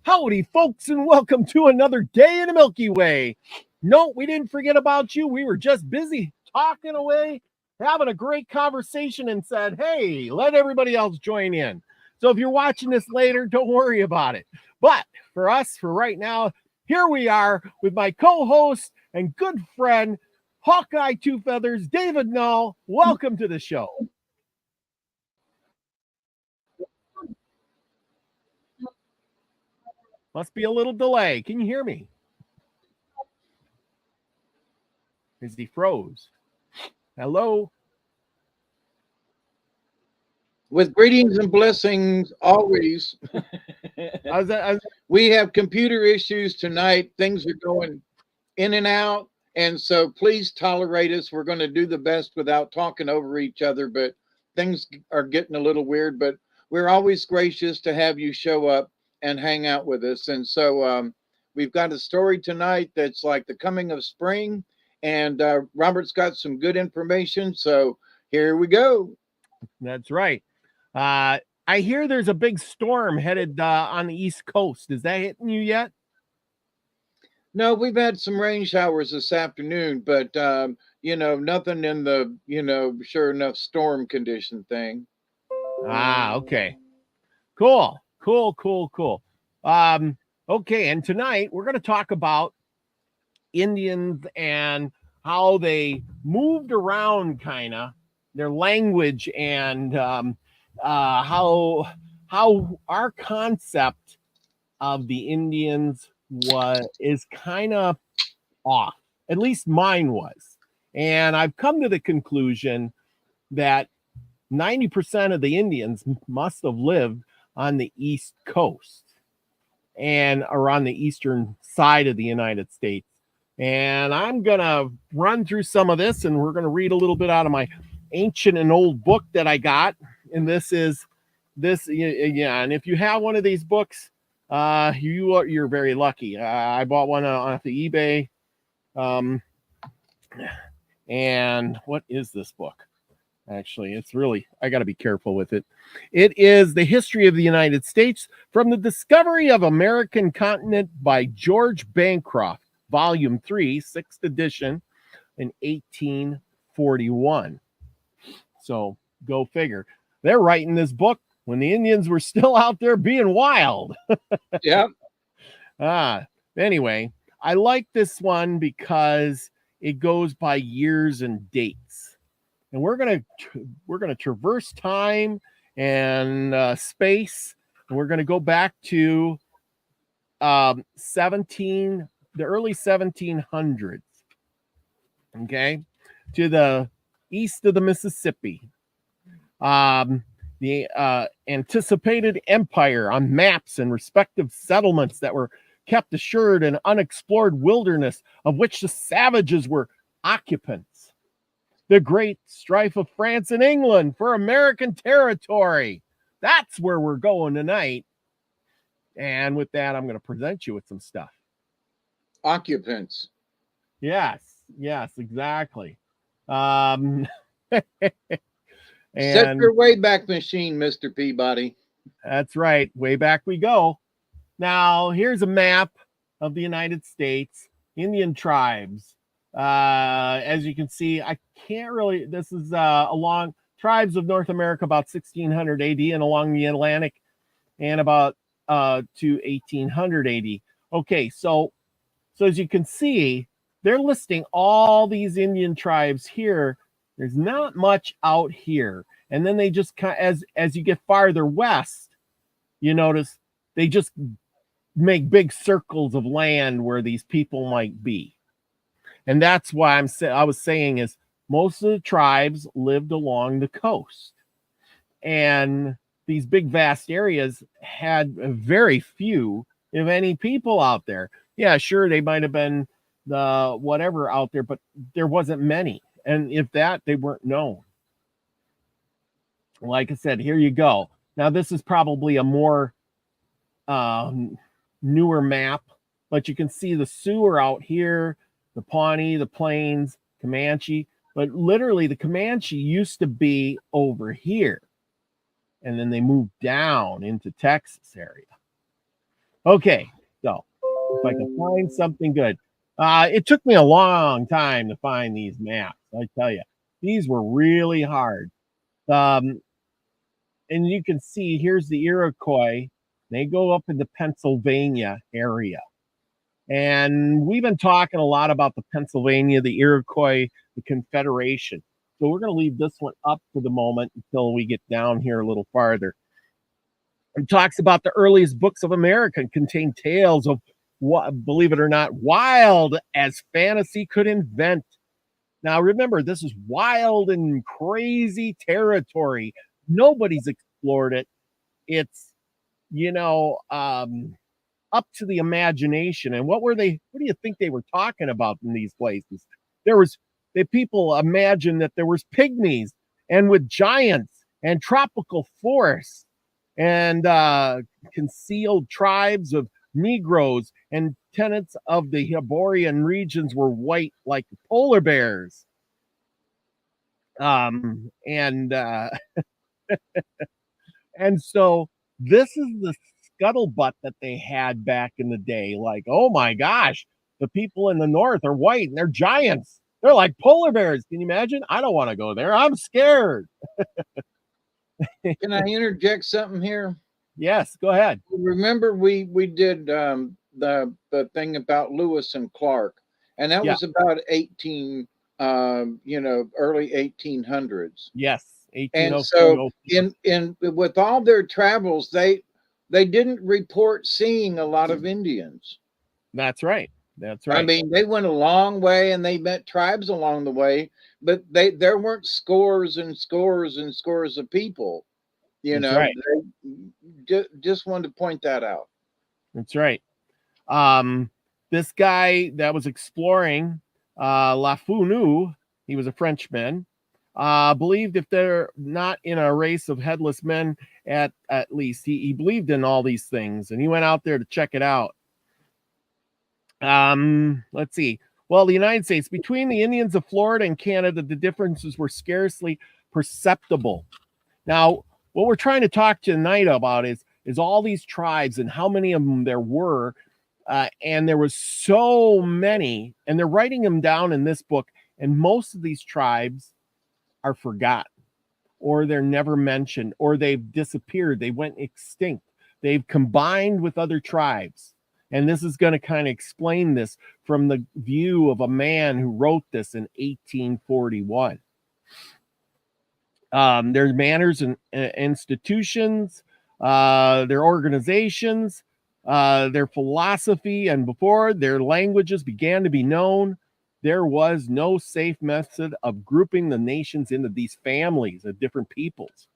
Howdy, folks, and welcome to another day in the Milky Way. No, we didn't forget about you. We were just busy talking away, having a great conversation, and said, hey, let everybody else join in. So if you're watching this later, don't worry about it. But for us, for right now, here we are with my co-host and good friend, Hawkeye Two Feathers, David Null. Welcome to the show. Must be a little delay. Can you hear me? Is he froze? Hello? With greetings and blessings always. We have computer issues tonight. Things are going in and out. And so please tolerate us. We're going to do the best without talking over each other, but things are getting a little weird. But we're always gracious to have you show up and hang out with us. And so we've got a story tonight that's like the coming of spring. And Robert's got some good information. So here we go. That's right. I hear there's a big storm headed on the East Coast. Is that hitting you yet? No, we've had some rain showers this afternoon, but nothing in the sure enough storm condition thing. Okay. Cool. Okay, and tonight we're going to talk about Indians and how they moved around, kind of their language, and how our concept of the Indians is kind of off. At least mine was. And I've come to the conclusion that 90% of the Indians must have lived on the East Coast and are on the eastern side of the United States. And I'm going to run through some of this, and we're going to read a little bit out of my ancient and old book that I got. And this. And if you have one of these books, you're very lucky. I bought one off the eBay. And what is this book? Actually, it's really, I got to be careful with it. It is The History of the United States from the Discovery of American Continent by George Bancroft, Volume 3, 6th edition in 1841. So go figure. They're writing this book when the Indians were still out there being wild. Yeah. Anyway, I like this one because it goes by years and dates. And we're gonna traverse time and space, and we're gonna go back to the early 1700s. Okay, to the east of the Mississippi. The anticipated empire on maps and respective settlements that were kept assured in unexplored wilderness of which the savages were occupants. The great strife of France and England for American territory. That's where we're going tonight. And with that, I'm going to present you with some stuff. Occupants. Yes, exactly. And set your Wayback Machine, Mr. Peabody. That's right. Way back we go. Now, here's a map of the United States, Indian tribes. As you can see, I can't really, this is along tribes of North America about 1600 AD and along the Atlantic and about to 1800 AD. Okay, so as you can see, they're listing all these Indian tribes here. There's not much out here. And then they just as you get farther west, you notice they just make big circles of land where these people might be. And that's why I was saying is most of the tribes lived along the coast. And these big vast areas had very few, if any, people out there. Yeah, sure, they might have been the whatever out there, but there wasn't many. And if that, they weren't known. Like I said, here you go. Now, this is probably a more newer map, but you can see the Sioux are out here, the Pawnee, the Plains, Comanche. But literally, the Comanche used to be over here. And then they moved down into Texas area. Okay, so if I can find something good. It took me a long time to find these maps. I tell you, these were really hard. Um, and you can see here's the Iroquois. They go up in the Pennsylvania area. And we've been talking a lot about the Pennsylvania, the Iroquois, the Confederation. So we're going to leave this one up for the moment until we get down here a little farther. It talks about the earliest books of America and contain tales of what, believe it or not, wild as fantasy could invent. Now, remember, this is wild and crazy territory. Nobody's explored it. It's, up to the imagination. And what do you think they were talking about in these places? People imagined that there was pygmies and with giants and tropical forests and concealed tribes of Negroes, and tenants of the Hyborian regions were white like polar bears. And and so this is the scuttlebutt that they had back in the day. Like, oh my gosh, the people in the north are white and they're giants. They're like polar bears. Can you imagine? I don't want to go there. I'm scared. Can I interject something here? Yes, go ahead. Remember we did the thing about Lewis and Clark, and that was about early 1800s. Yes. And so in with all their travels, they didn't report seeing a lot of Indians. That's right. That's right. I mean, they went a long way and they met tribes along the way, but there weren't scores and scores and scores of people. Right. Just wanted to point that out. That's right. This guy that was exploring Lafonu, he was a Frenchman, believed if they're not in a race of headless men, at least he believed in all these things, and he went out there to check it out. Let's see. Well, the United States, between the Indians of Florida and Canada, the differences were scarcely perceptible. Now, what we're trying to talk tonight about is all these tribes and how many of them there were. And there was so many, and they're writing them down in this book. And most of these tribes are forgotten, or they're never mentioned, or they've disappeared. They went extinct. They've combined with other tribes. And this is going to kind of explain this from the view of a man who wrote this in 1841. Their manners and institutions, their organizations, their philosophy, and before their languages began to be known, there was no safe method of grouping the nations into these families of different peoples.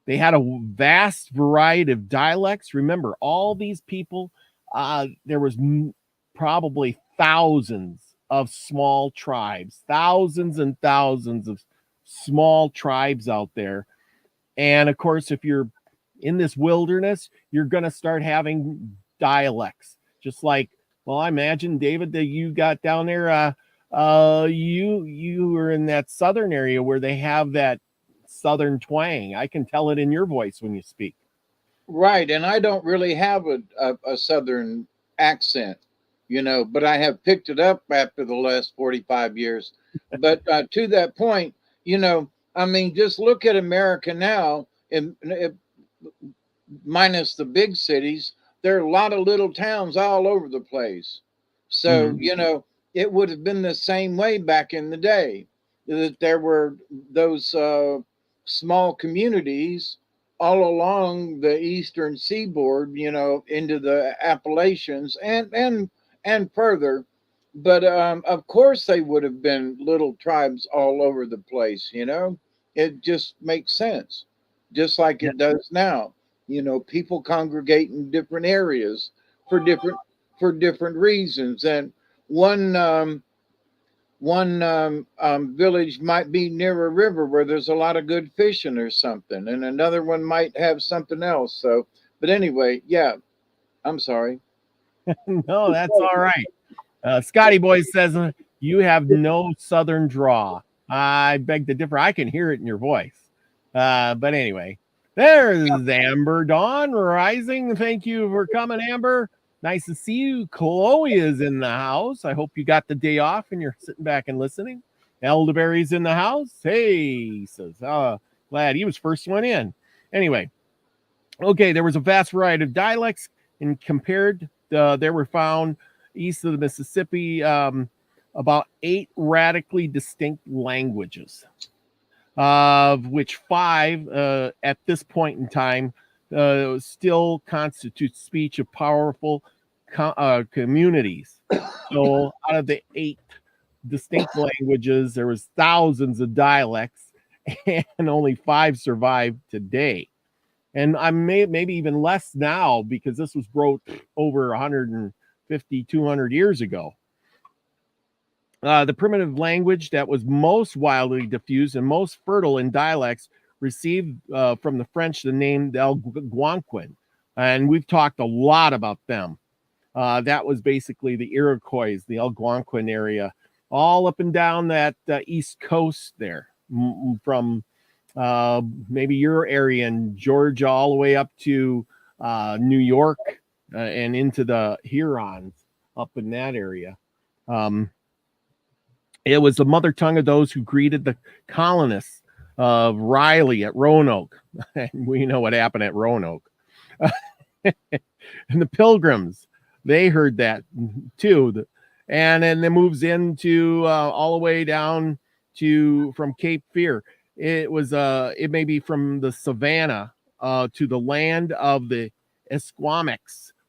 They had a vast variety of dialects. Remember, all these people, there was probably thousands of small tribes, thousands and thousands of small tribes out there. And of course, if you're in this wilderness, you're going to start having dialects, just like, well, I imagine, David, that you got down there, you were in that southern area where they have that southern twang. I can tell it in your voice when you speak. Right. And I don't really have a southern accent, but I have picked it up after the last 45 years. But to that point, I mean, just look at America now, and minus the big cities, there are a lot of little towns all over the place. So, it would have been the same way back in the day, that there were those small communities all along the eastern seaboard, into the Appalachians and further. But of course, they would have been little tribes all over the place. It just makes sense, just like it does now. People congregate in different areas for different reasons, and one village might be near a river where there's a lot of good fishing or something, and another one might have something else. So, but anyway, yeah, I'm sorry. No, that's all right. Scotty Boy says you have no southern draw. I beg to differ. I can hear it in your voice. But anyway, There's Amber Dawn Rising. Thank you for coming, Amber. Nice to see you. Chloe is in the house. I hope you got the day off and you're sitting back and listening. Elderberry's in the house. Hey, he says, glad he was first one in. Anyway, okay, there was a vast variety of dialects and compared. There were found east of the Mississippi about 8 radically distinct languages, of which 5 at this point in time still constitute speech of powerful communities. So out of the 8 distinct languages, there was thousands of dialects, and only 5 survive today. And I maybe even less now, because this was wrote over 150, 200 years ago. The primitive language that was most widely diffused and most fertile in dialects received from the French the name Algonquin. And we've talked a lot about them. That was basically the Iroquois, the Algonquin area, all up and down that east coast there, from maybe your area in Georgia all the way up to New York and into the Hurons up in that area. It was the mother tongue of those who greeted the colonists of Riley at Roanoke. And we know what happened at Roanoke. And the Pilgrims, they heard that too. And then it moves into all the way down to from Cape Fear. It was it may be from the Savannah to the land of the Esquimaux,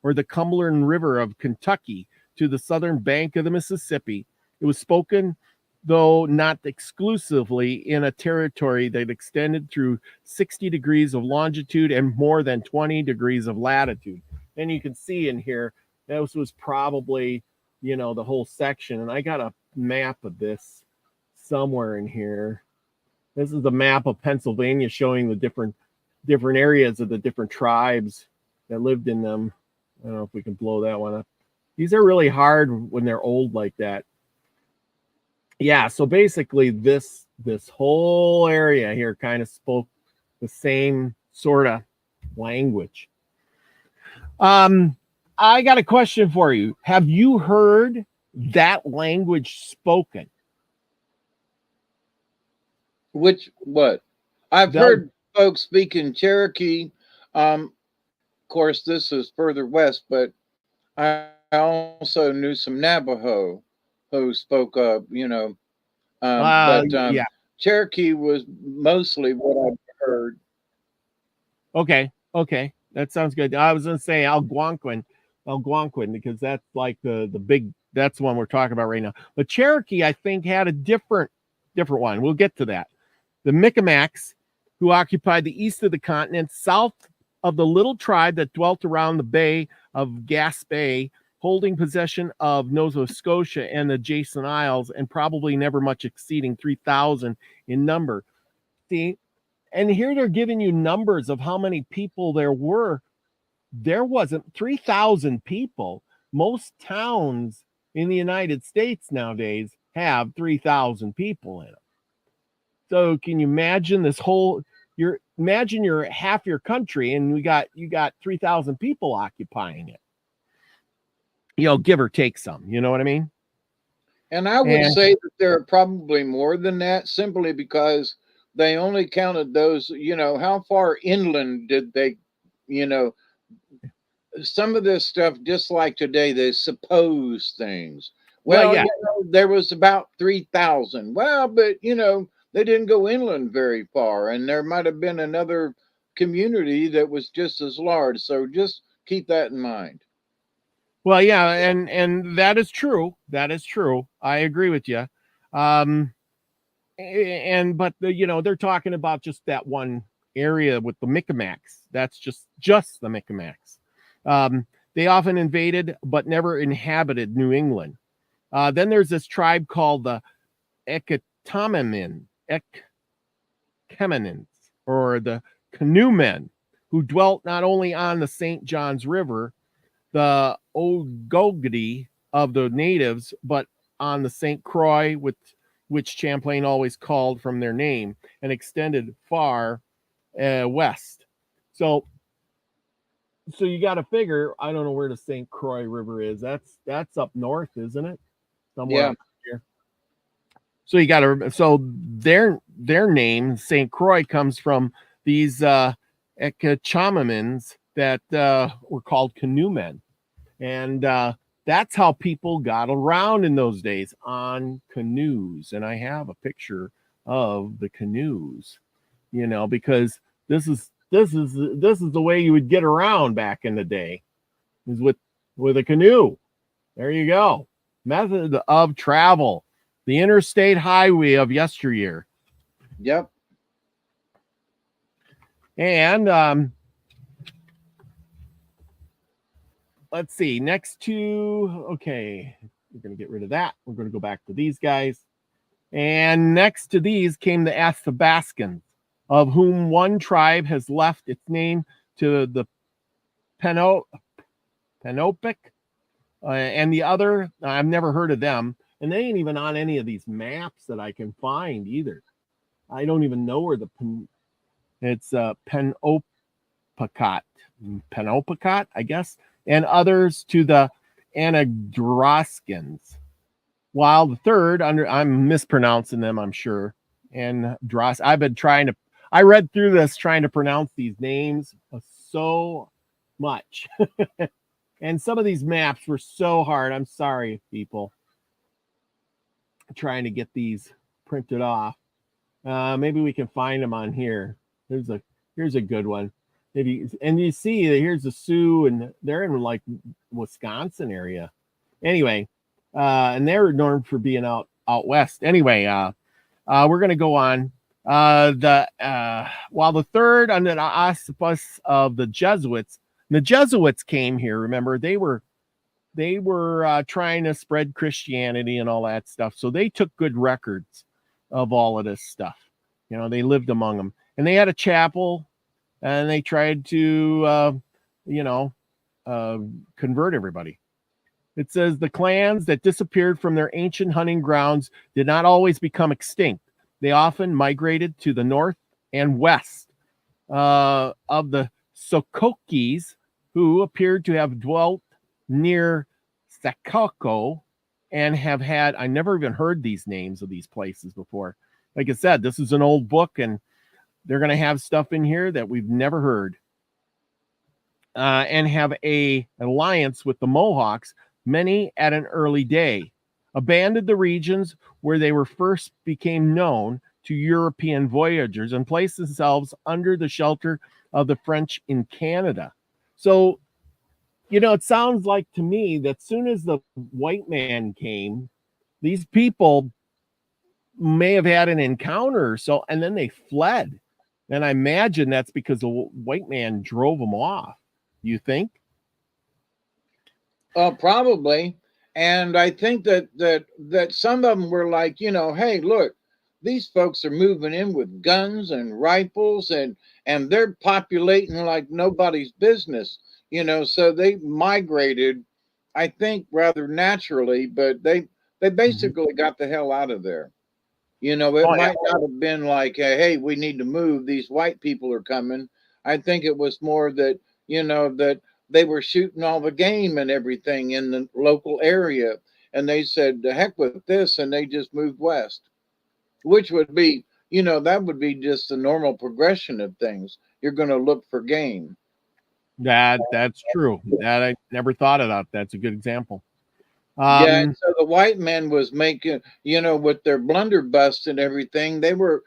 or the Cumberland River of Kentucky, to the southern bank of the Mississippi. It was spoken, though not exclusively, in a territory that extended through 60 degrees of longitude and more than 20 degrees of latitude. And you can see in here, this was probably, the whole section. And I got a map of this somewhere in here. This is the map of Pennsylvania showing the different areas of the different tribes that lived in them. I don't know if we can blow that one up. These are really hard when they're old like that. Yeah, so basically this whole area here kind of spoke the same sort of language. I got a question for you. Have you heard that language spoken? What? I've heard folks speak in Cherokee. Of course, this is further west, but I also knew some Navajo who spoke up, Yeah. Cherokee was mostly what I've heard. Okay, that sounds good. I was going to say Algonquin, because that's like the big, that's the one we're talking about right now. But Cherokee, I think, had a different one. We'll get to that. The Micmacs, who occupied the east of the continent, south of the little tribe that dwelt around the Bay of Gaspé, holding possession of Nova Scotia and the adjacent isles, and probably never much exceeding 3,000 in number. See, and here they're giving you numbers of how many people there were. There wasn't 3,000 people. Most towns in the United States nowadays have 3,000 people in them. So can you imagine this whole? Imagine you're half your country, and you got 3,000 people occupying it. Give or take some. You know what I mean? And I would say that there are probably more than that, simply because they only counted those. How far inland did they? Some of this stuff, just like today, they suppose things. Well, yeah. There was about 3,000. Well, but they didn't go inland very far, and there might have been another community that was just as large. So just keep that in mind. Well, yeah, and that is true. That is true. I agree with you. But they're talking about just that one area with the Micmacs. That's just the Micmacs. They often invaded but never inhabited New England. Then there's this tribe called the Ekatamanins, or the Canoemen, who dwelt not only on the St. Johns River, the Ogogedy of the natives, but on the St. Croix, which Champlain always called from their name, and extended far west. So you got to figure. I don't know where the St. Croix River is. That's up north, isn't it? Somewhere up here. So you got to. So their name St. Croix comes from these Ekachamamans that were called canoemen, and that's how people got around in those days, on canoes. And I have a picture of the canoes, because this is the way you would get around back in the day, is with a canoe. There you go. Method of travel, the interstate highway of yesteryear. Yep. And let's see, we're going to get rid of that. We're going to go back to these guys. And next to these came the Athabascans, of whom one tribe has left its name to the Penopic, and the other, I've never heard of them. And they ain't even on any of these maps that I can find either. I don't even know where it's Penobacot, I guess. And others to the Anadroskans, while the third, I'm mispronouncing them, I'm sure. And I read through this trying to pronounce these names so much. And some of these maps were so hard. I'm sorry, people. Trying to get these printed off. Maybe we can find them on here. Here's a good one. Maybe, and you see here's the Sioux, and they're in like Wisconsin area. Anyway, and they're known for being out west. Anyway, we're gonna go on. While the third under the auspice of the Jesuits came here. Remember, they were trying to spread Christianity and all that stuff. So they took good records of all of this stuff. They lived among them, and they had a chapel, and they tried to, convert everybody. It says the clans that disappeared from their ancient hunting grounds did not always become extinct. They often migrated to the north and west of the Sokokis, who appeared to have dwelt near Sakako and have had, I never even heard these names of these places before. Like I said, this is an old book, and they're going to have stuff in here that we've never heard. And have an alliance with the Mohawks, many at an early day, abandoned the regions where they were first became known to European voyagers, and placed themselves under the shelter of the French in Canada. So, it sounds like to me that soon as the white man came, these people may have had an encounter, and then they fled. And I imagine that's because the white man drove them off. You think? Probably. And I think that some of them were like, hey, look, these folks are moving in with guns and rifles, and they're populating like nobody's business, so they migrated, I think, rather naturally, but they basically got the hell out of there. It might not have been like, hey, we need to move. These white people are coming. I think it was more that, that they were shooting all the game and everything in the local area. And they said, the heck with this. And they just moved west, which would be, that would be just the normal progression of things. You're going to look for game. That's true. That I never thought about. That's a good example. And so the white man was making, with their blunderbuss and everything, they were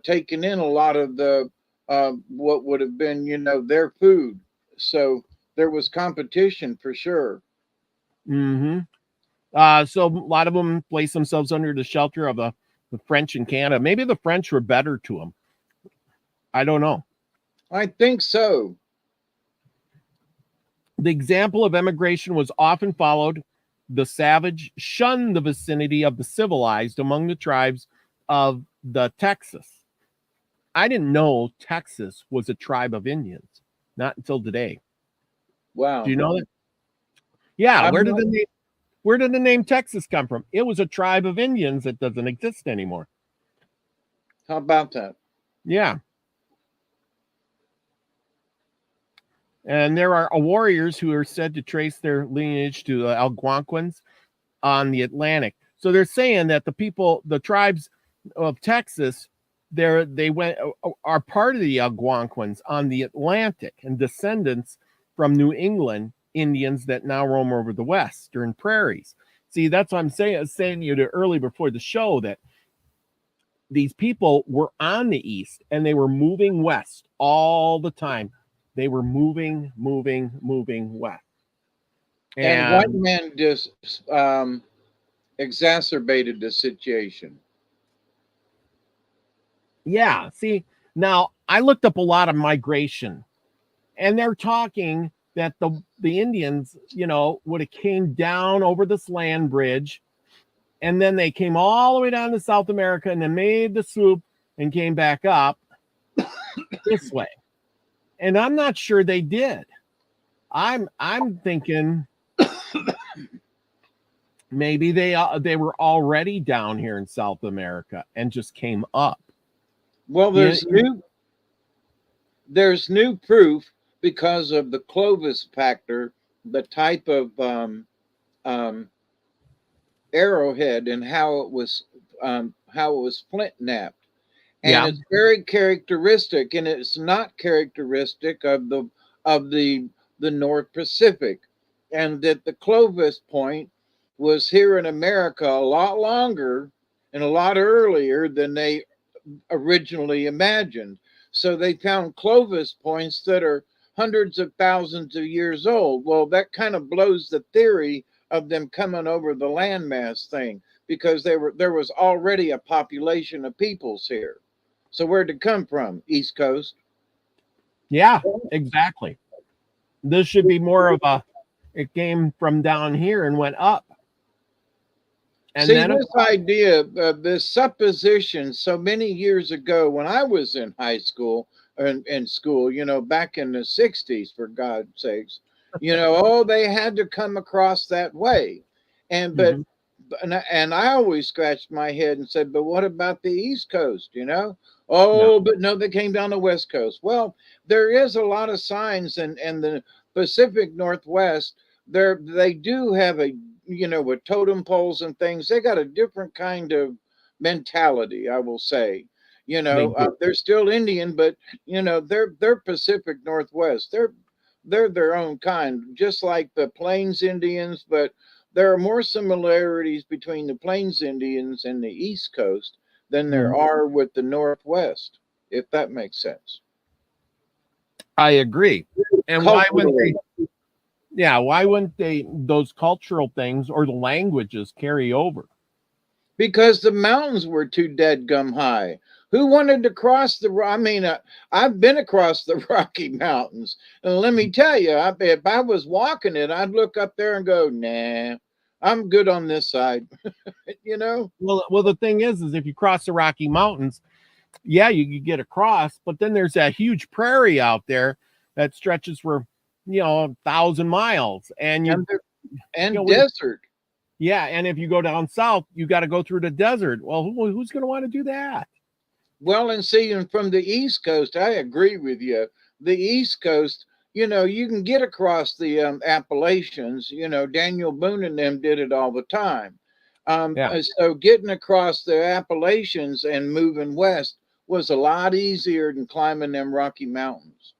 taking in a lot of the what would have been, their food. So there was competition for sure. Mm-hmm. So a lot of them placed themselves under the shelter of the French in Canada. Maybe the French were better to them. I don't know. I think so. The example of emigration was often followed. The savage shunned the vicinity of the civilized among the tribes of the Texas. I didn't know Texas was a tribe of Indians, not until today. Wow. Do you know that? Yeah. Where did the name Texas come from? It was a tribe of Indians that doesn't exist anymore. How about that? Yeah. And there are warriors who are said to trace their lineage to the Algonquins on the Atlantic. So they're saying that the tribes of Texas, they are part of the Algonquins on the Atlantic and descendants from New England Indians that now roam over the western prairies. See, that's what I'm saying to you early before the show, that these people were on the east and they were moving west all the time. They were moving west. And white men just exacerbated the situation. Yeah. See, now I looked up a lot of migration, and they're talking that the Indians, would have came down over this land bridge, and then they came all the way down to South America and then made the swoop and came back up this way. And I'm not sure they did. I'm thinking maybe they were already down here in South America and just came up. Well, there's new proof because of the Clovis factor, the type of arrowhead and how it was flint knapped. And it's very characteristic, and it's not characteristic of the North Pacific, and that the Clovis point was here in America a lot longer and a lot earlier than they originally imagined. So they found Clovis points that are hundreds of thousands of years old. Well, that kind of blows the theory of them coming over the landmass thing, because there was already a population of peoples here. So where'd it come from? East Coast? Yeah, exactly. This should be more of it came from down here and went up. And see, this idea, this supposition, so many years ago when I was in high school and in school, back in the 60s, for God's sakes, they had to come across that way. And and I always scratched my head and said, but what about the East Coast? But no, they came down the West Coast. Well, there is a lot of signs, and the Pacific Northwest, they do have with totem poles and things, they got a different kind of mentality, I will say. They're still Indian, but they're Pacific Northwest. They're their own kind, just like the Plains Indians, but there are more similarities between the Plains Indians and the East Coast than there are with the Northwest, if that makes sense. I agree. And why wouldn't those cultural things or the languages carry over? Because the mountains were too dead-gum high. Who wanted to cross I've been across the Rocky Mountains, and let me tell you, if I was walking it, I'd look up there and go, nah, I'm good on this side. Well, the thing is if you cross the Rocky Mountains, you get across, but then there's that huge prairie out there that stretches for 1,000 miles, and desert. Yeah, and if you go down south, you got to go through the desert. Well, who's going to want to do that? Well, and from the East Coast, I agree with you. The East Coast, you can get across the Appalachians. Daniel Boone and them did it all the time. So getting across the Appalachians and moving west was a lot easier than climbing them Rocky Mountains.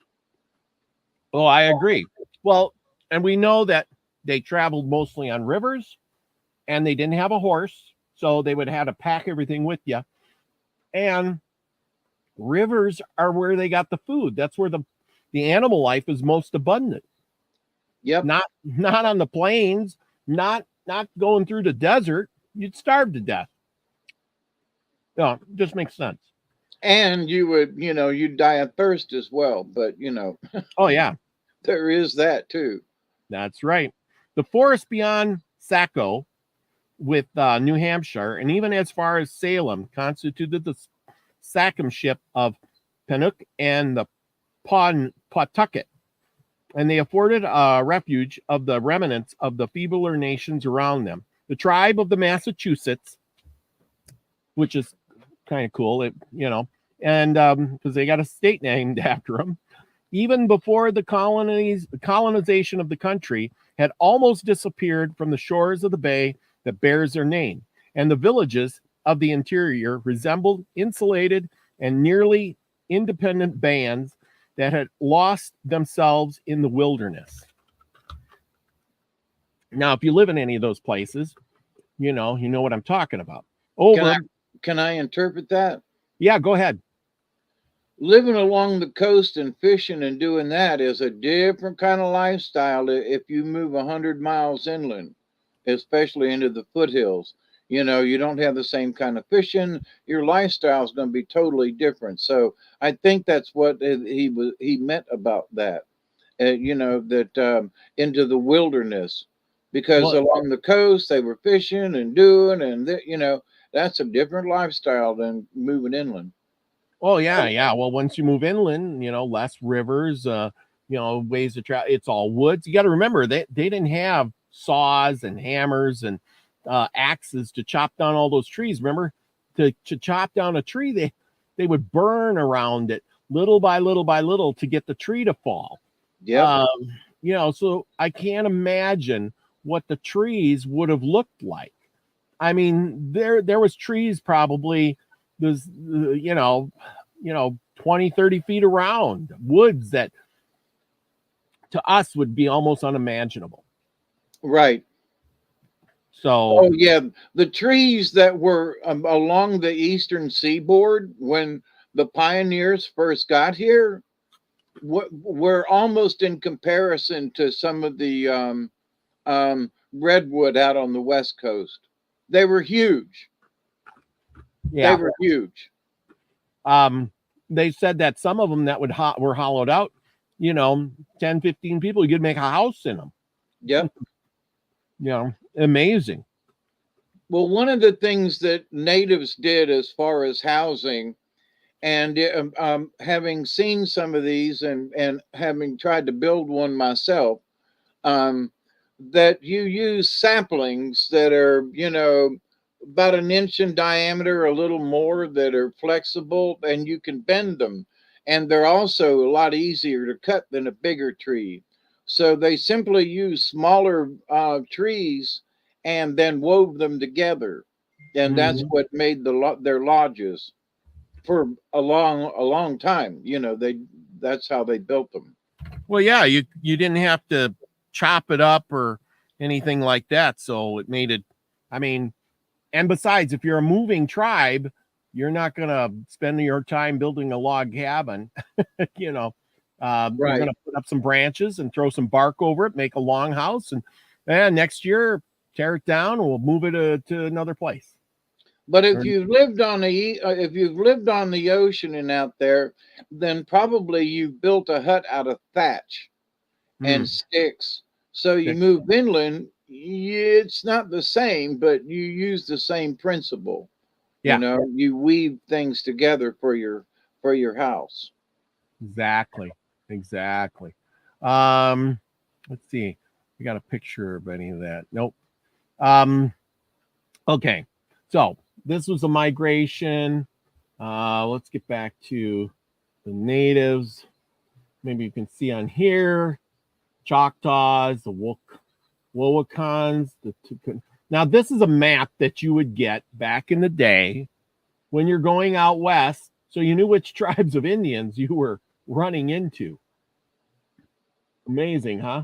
Well, I agree. Well, and we know that they traveled mostly on rivers, and they didn't have a horse, so they would have to pack everything with you. And rivers are where they got the food. That's where the animal life is most abundant. Yep. Not on the plains, not going through the desert. You'd starve to death. Yeah, it just makes sense. And you would, you'd die of thirst as well. But, oh, yeah. There is that, too. That's right. The forest beyond Saco with New Hampshire, and even as far as Salem, constituted the Sacumship of Pennock and the Pawtucket, and they afforded a refuge of the remnants of the feebler nations around them. The tribe of the Massachusetts, which is kind of cool, and because they got a state named after them, even before the colonization of the country, had almost disappeared from the shores of the bay that bears their name, and the villages of the interior resembled insulated and nearly independent bands that had lost themselves in the wilderness. Now, if you live in any of those places, you know what I'm talking about. Can I interpret that? Yeah, go ahead. Living along the coast and fishing and doing that is a different kind of lifestyle if you move 100 miles inland, especially into the foothills. You know, you don't have the same kind of fishing. Your lifestyle is going to be totally different. So I think that's what he meant about that. That into the wilderness, because along the coast they were fishing and doing, and that's a different lifestyle than moving inland. Oh yeah. Well, once you move inland, less rivers, ways to travel. It's all woods. You got to remember they didn't have saws and hammers and axes to chop down all those trees. Remember, to chop down a tree, they would burn around it little by little to get the tree to fall. Yeah. So I can't imagine what the trees would have looked like. I mean, there was trees probably there's 20, 30 feet around, woods that to us would be almost unimaginable. Right. So yeah, the trees that were along the eastern seaboard when the pioneers first got here were almost in comparison to some of the redwood out on the west coast. They were huge. Yeah. They were huge. They said that some of them that were hollowed out, 10, 15 people, you could make a house in them. Yep. Amazing. Well, one of the things that natives did as far as housing, and having seen some of these and having tried to build one myself, that you use saplings that are, about an inch in diameter, a little more, that are flexible and you can bend them. And they're also a lot easier to cut than a bigger tree. So they simply use smaller trees and then wove them together. And that's what made their lodges for a long time. That's how they built them. Well, yeah, you didn't have to chop it up or anything like that. So it made it, and besides, if you're a moving tribe, you're not going to spend your time building a log cabin. You're going to put up some branches and throw some bark over it, make a long house, and next year tear it down and we'll move it to another place. But if you've lived on the ocean and out there, then probably you built a hut out of thatch and sticks. So you move inland, it's not the same, but you use the same principle. Yeah. You weave things together for your house. Exactly. Let's see. We got a picture of any of that. Nope. Okay. So this was a migration. Let's get back to the natives. Maybe you can see on here, Choctaws, the Woawakons. Now, this is a map that you would get back in the day when you're going out west, so you knew which tribes of Indians you were running into. Amazing, huh?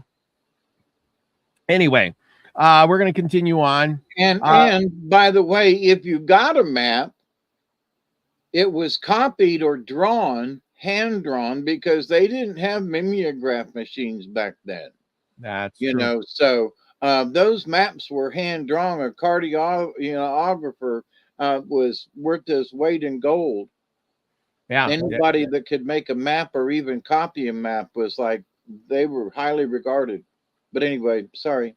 Anyway, we're going to continue on. And by the way, if you got a map, it was copied or hand drawn, because they didn't have mimeograph machines back then. That's true. So those maps were hand drawn. A cartographer was worth his weight in gold. Yeah. Anybody that could make a map or even copy a map was like, they were highly regarded. But anyway, sorry.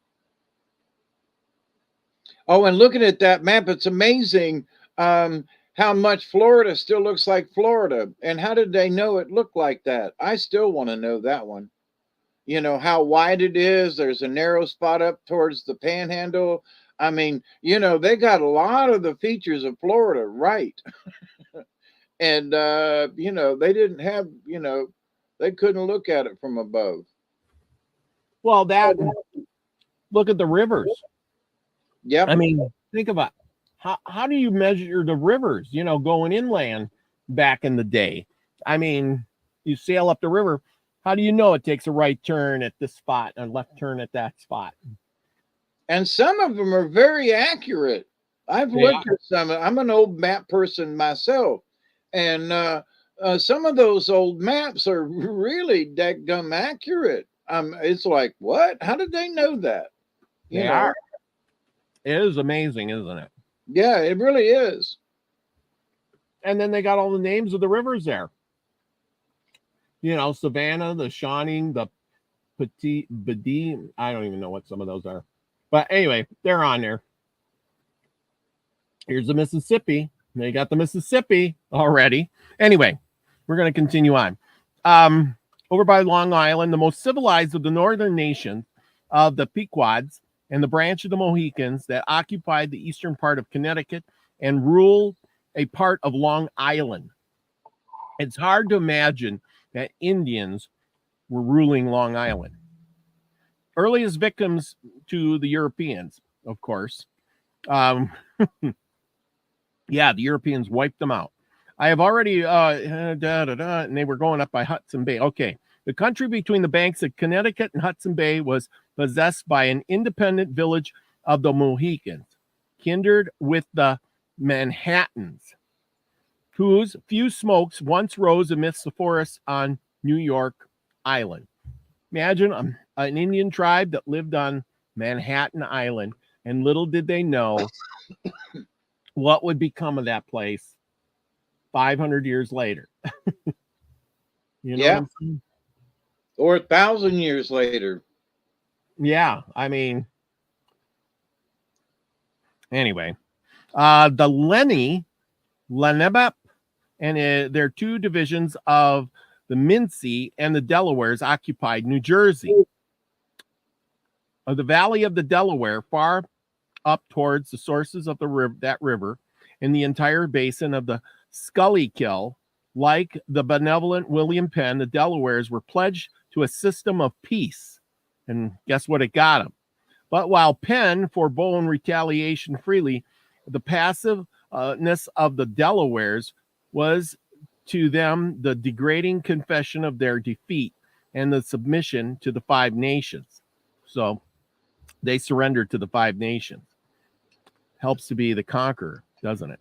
Oh, and looking at that map, it's amazing how much Florida still looks like Florida. And how did they know it looked like that? I still want to know that one. How wide it is. There's a narrow spot up towards the panhandle. They got a lot of the features of Florida right. And, they didn't have, They couldn't look at it from above. Well, look at the rivers. Yep. I mean, think about how do you measure the rivers, going inland back in the day? I mean, you sail up the river. How do you know it takes a right turn at this spot and a left turn at that spot? And some of them are very accurate. I've looked at some. I'm an old map person myself. And some of those old maps are really dadgum accurate. It's like, what? How did they know that? They are. It is amazing, isn't it? Yeah, it really is. And then they got all the names of the rivers there. Savannah, the Shawnee, the Petit Bedi. I don't even know what some of those are. But anyway, they're on there. Here's the Mississippi. They got the Mississippi already. Anyway, we're going to continue on. Over by Long Island, the most civilized of the northern nations of the Pequods and the branch of the Mohicans that occupied the eastern part of Connecticut and ruled a part of Long Island. It's hard to imagine that Indians were ruling Long Island. Earliest victims to the Europeans, of course. The Europeans wiped them out. I have already, and they were going up by Hudson Bay. Okay. The country between the banks of Connecticut and Hudson Bay was possessed by an independent village of the Mohicans, kindred with the Manhattans, whose few smokes once rose amidst the forests on New York Island. Imagine an Indian tribe that lived on Manhattan Island, and little did they know what would become of that place 500 years later. You know what I'm saying? Or 1,000 years later. Yeah, I mean, anyway, the Lenape, and their two divisions of the Mincy and the Delawares occupied New Jersey. Of the valley of the Delaware, far up towards the sources of that river, in the entire basin of the Schuylkill, like the benevolent William Penn, the Delawares were pledged to a system of peace. And guess what it got them? But while Penn forbore retaliation freely, the passiveness of the Delawares was to them the degrading confession of their defeat and the submission to the Five Nations. So they surrendered to the Five Nations. Helps to be the conqueror, doesn't it?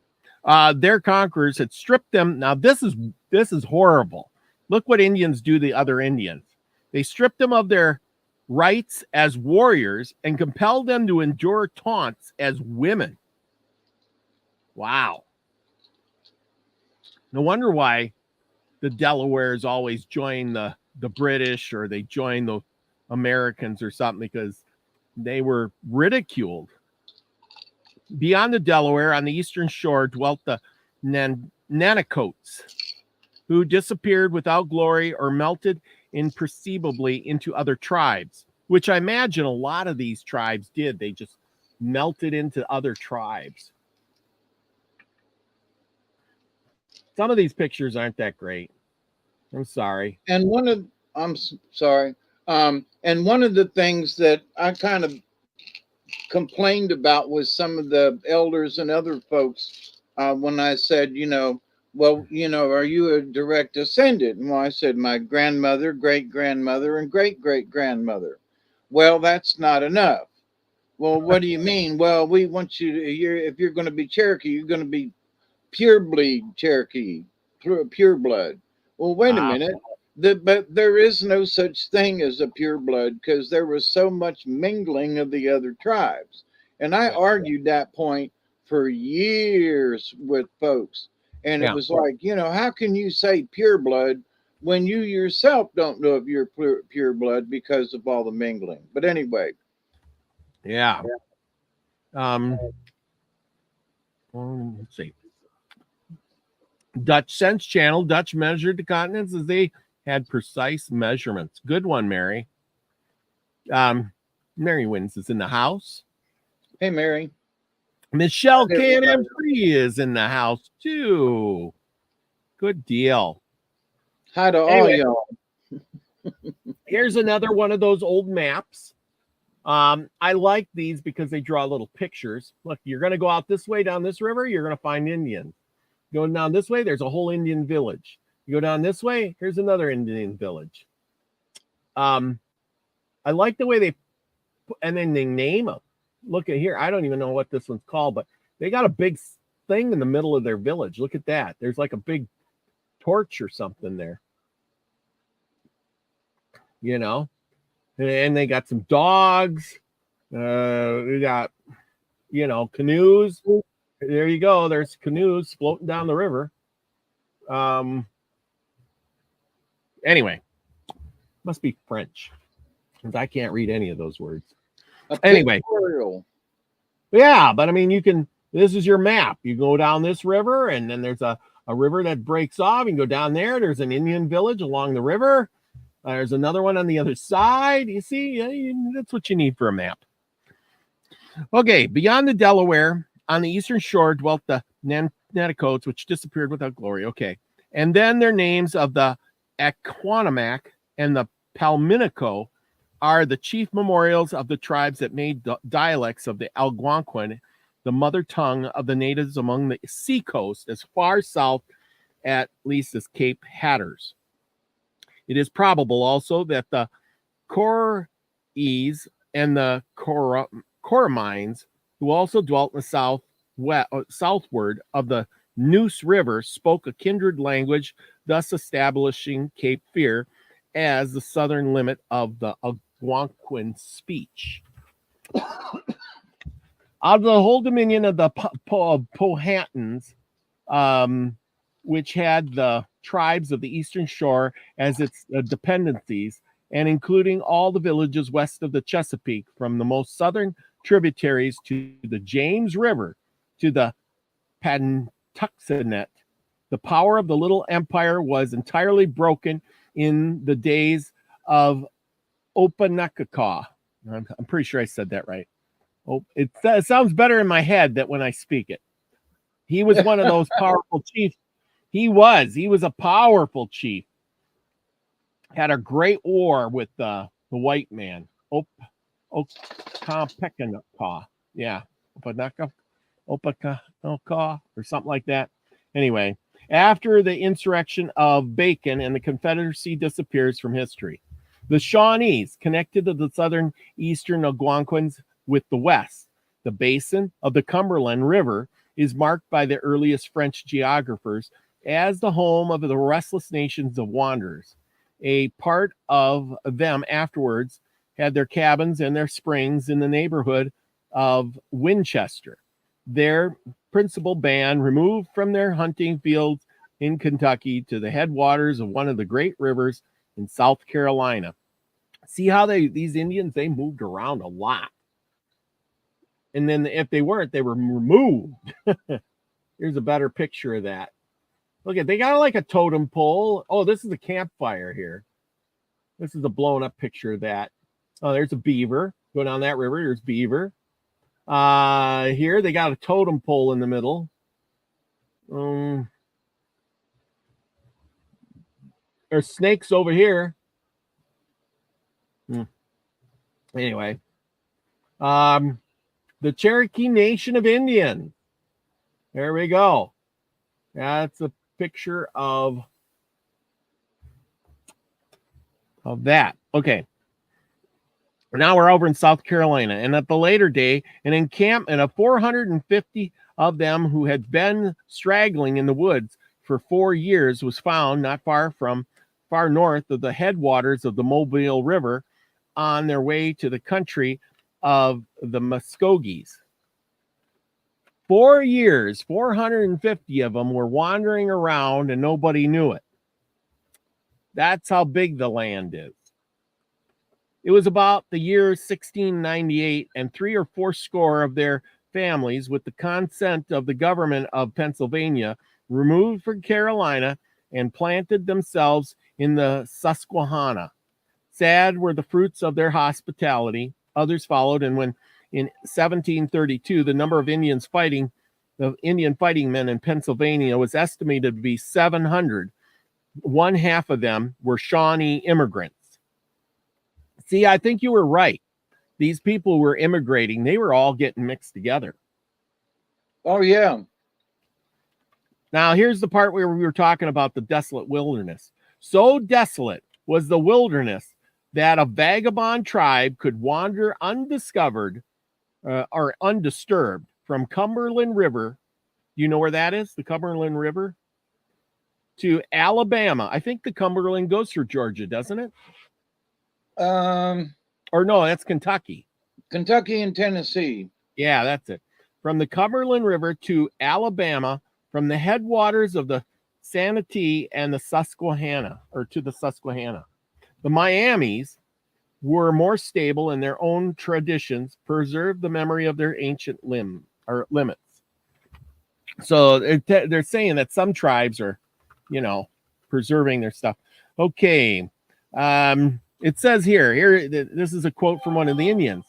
Their conquerors had stripped them. Now this is horrible. Look what Indians do to other Indians. They stripped them of their rights as warriors and compelled them to endure taunts as women. Wow. No wonder why the Delawares always join the British, or they join the Americans or something, because they were ridiculed. Beyond the Delaware, on the eastern shore, dwelt the Nanacoats, who disappeared without glory or melted imperceptibly into other tribes, which I imagine a lot of these tribes did. They just melted into other tribes. Some of these pictures aren't that great. I'm sorry. And I'm sorry. And one of the things that I kind of complained about was some of the elders and other folks when I said, well, are you a direct descendant? And I said, my grandmother, great-grandmother, and great-great-grandmother. Well, that's not enough. Well, what do you mean? Well, we want you to, if you're going to be Cherokee, you're going to be pure bleed Cherokee, pure blood. Well, wait a minute. But there is no such thing as a pure blood, because there was so much mingling of the other tribes. And I argued that point for years with folks. And it was like, how can you say pure blood when you yourself don't know if you're pure blood because of all the mingling? But anyway. Yeah. Let's see. Dutch Sense Channel. Dutch measured the continents as they had precise measurements. Good one, Mary. Mary Wins is in the house. Hey, Mary. Michelle KM3 is in the house too. Good deal. Hi to all y'all. Here's another one of those old maps. I like these because they draw little pictures. Look, you're going to go out this way down this river, you're going to find Indians. Going down this way, there's a whole Indian village. You go down this way, here's another Indian village. I like the way they, and then they name them. Look at here. I don't even know what this one's called, but they got a big thing in the middle of their village. Look at that. There's like a big torch or something there. You know, and they got some dogs. We got, you know, canoes. There you go. There's canoes floating down the river. Anyway, must be French because I can't read any of those words. Anyway, yeah, but I mean, you can. This is your map. You go down this river, and then there's a river that breaks off. You can go down there. There's an Indian village along the river. There's another one on the other side. You see, that's what you need for a map. Okay, beyond the Delaware, on the eastern shore dwelt the Nanticotes, which disappeared without glory. Okay, and then their names of the Aquanimac and the Palminico are the chief memorials of the tribes that made dialects of the Algonquin, the mother tongue of the natives among the seacoast as far south at least as Cape Hatteras. It is probable also that the Coreys and the Coromines, who also dwelt in the southward of the Neuse River, spoke a kindred language, thus establishing Cape Fear as the southern limit of the Algonquin speech. Out of the whole dominion of the Powhatans, which had the tribes of the eastern shore as its dependencies, and including all the villages west of the Chesapeake, from the most southern tributaries to the James River to the Patuxent, the power of the little empire was entirely broken in the days of Opanakaka. I'm pretty sure I said that right. Oh, it sounds better in my head than when I speak it. He was one of those powerful chiefs. He was a powerful chief. Had a great war with the white man. Opakampekanaw. Yeah. Opakampekanaw or something like that. Anyway, after the insurrection of Bacon and the Confederacy disappears from history. The Shawnees connected to the southern eastern Algonquins with the west. The basin of the Cumberland River is marked by the earliest French geographers as the home of the restless nations of wanderers. A part of them afterwards had their cabins and their springs in the neighborhood of Winchester. Their principal band removed from their hunting fields in Kentucky to the headwaters of one of the great rivers in South Carolina. See how these Indians, they moved around a lot. And then if they weren't, they were removed. Here's a better picture of that. Look at, they got like a totem pole. Oh, this is a campfire here. This is a blown up picture of that. Oh, there's a beaver. Go down that river. There's beaver. Here they got a totem pole in the middle. There's snakes over here. Anyway, the Cherokee Nation of Indians. There we go. That's a picture of that. Okay. Now we're over in South Carolina, and at the later day, an encampment of 450 of them who had been straggling in the woods for 4 years was found not far north of the headwaters of the Mobile River on their way to the country of the Muskogees. 4 years, 450 of them were wandering around and nobody knew it. That's how big the land is. It was about the year 1698, and 3 or 4 score of their families, with the consent of the government of Pennsylvania, removed from Carolina and planted themselves in the Susquehanna. Sad were the fruits of their hospitality. Others followed, and when in 1732 the number of Indian fighting men in Pennsylvania was estimated to be 700, one half of them were Shawnee immigrants. See, I think you were right. These people were immigrating. They were all getting mixed together. Oh, yeah. Now, here's the part where we were talking about the desolate wilderness. So desolate was the wilderness that a vagabond tribe could wander undiscovered or undisturbed from Cumberland River. You know where that is? The Cumberland River? To Alabama. I think the Cumberland goes through Georgia, doesn't it? Or no, that's Kentucky. Kentucky and Tennessee. Yeah, that's it. From the Cumberland River to Alabama, from the headwaters of the Santee and the Susquehanna, or to the Susquehanna. The Miamis were more stable in their own traditions, preserved the memory of their ancient limits. So they're saying that some tribes are, preserving their stuff. Okay. It says here, this is a quote from one of the Indians.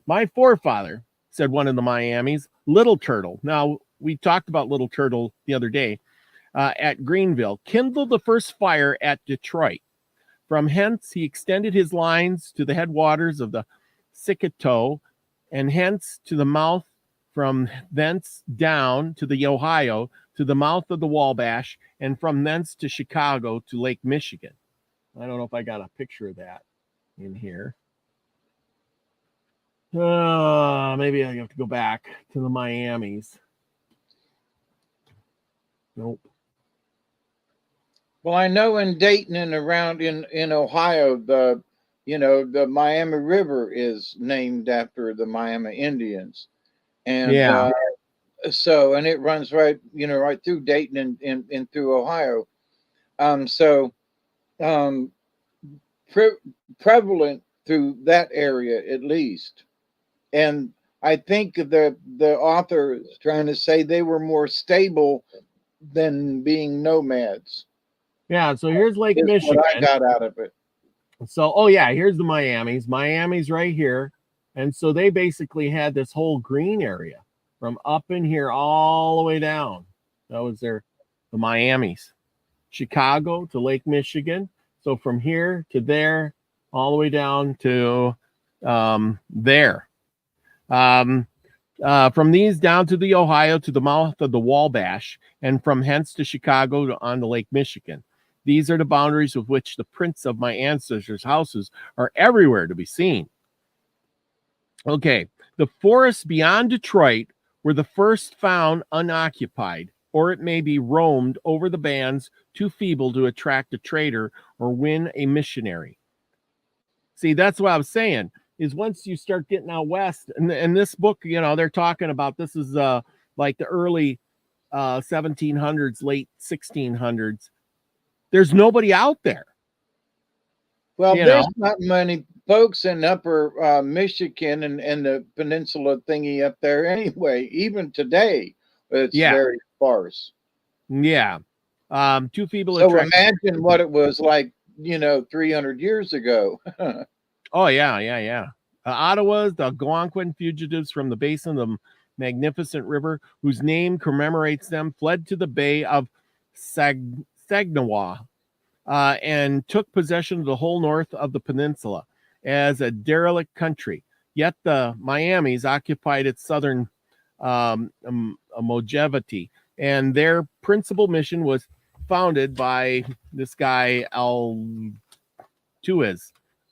My forefather, said one of the Miamis, Little Turtle. Now, we talked about Little Turtle the other day at Greenville, kindled the first fire at Detroit. From hence, he extended his lines to the headwaters of the Sickato, and hence to the mouth, from thence down to the Ohio, to the mouth of the Wabash, and from thence to Chicago to Lake Michigan. I don't know if I got a picture of that in here. Maybe I have to go back to the Miamis. Nope. Well, I know in Dayton and around in Ohio, the Miami River is named after the Miami Indians. And yeah. And it runs right through Dayton and through Ohio. Prevalent through that area at least. And I think the author is trying to say they were more stable than being nomads. Yeah, so here's Lake Michigan. What I got out of it. So, here's the Miamis. Miami's right here. And so they basically had this whole green area from up in here all the way down. That was the Miamis. Chicago to Lake Michigan. So from here to there, all the way down to there. From these down to the Ohio, to the mouth of the Wabash, and from hence to Chicago on the Lake Michigan. These are the boundaries with which the prints of my ancestors' houses are everywhere to be seen. Okay, the forests beyond Detroit were the first found unoccupied, or it may be roamed over the bands too feeble to attract a trader or win a missionary. See, that's what I was saying, is once you start getting out west, and this book, they're talking about, this is like the early 1700s, late 1600s. There's nobody out there. Well, there's not many folks in upper Michigan and the peninsula thingy up there anyway. Even today, it's very sparse. Yeah. Too feeble. So imagine what it was like, 300 years ago. Oh, yeah. Ottawa's, the Algonquin fugitives from the basin of the magnificent river, whose name commemorates them, fled to the Bay of Saginaw and took possession of the whole north of the peninsula as a derelict country. Yet the Miamis occupied its southern longevity, and their principal mission was founded by this guy, Altuez.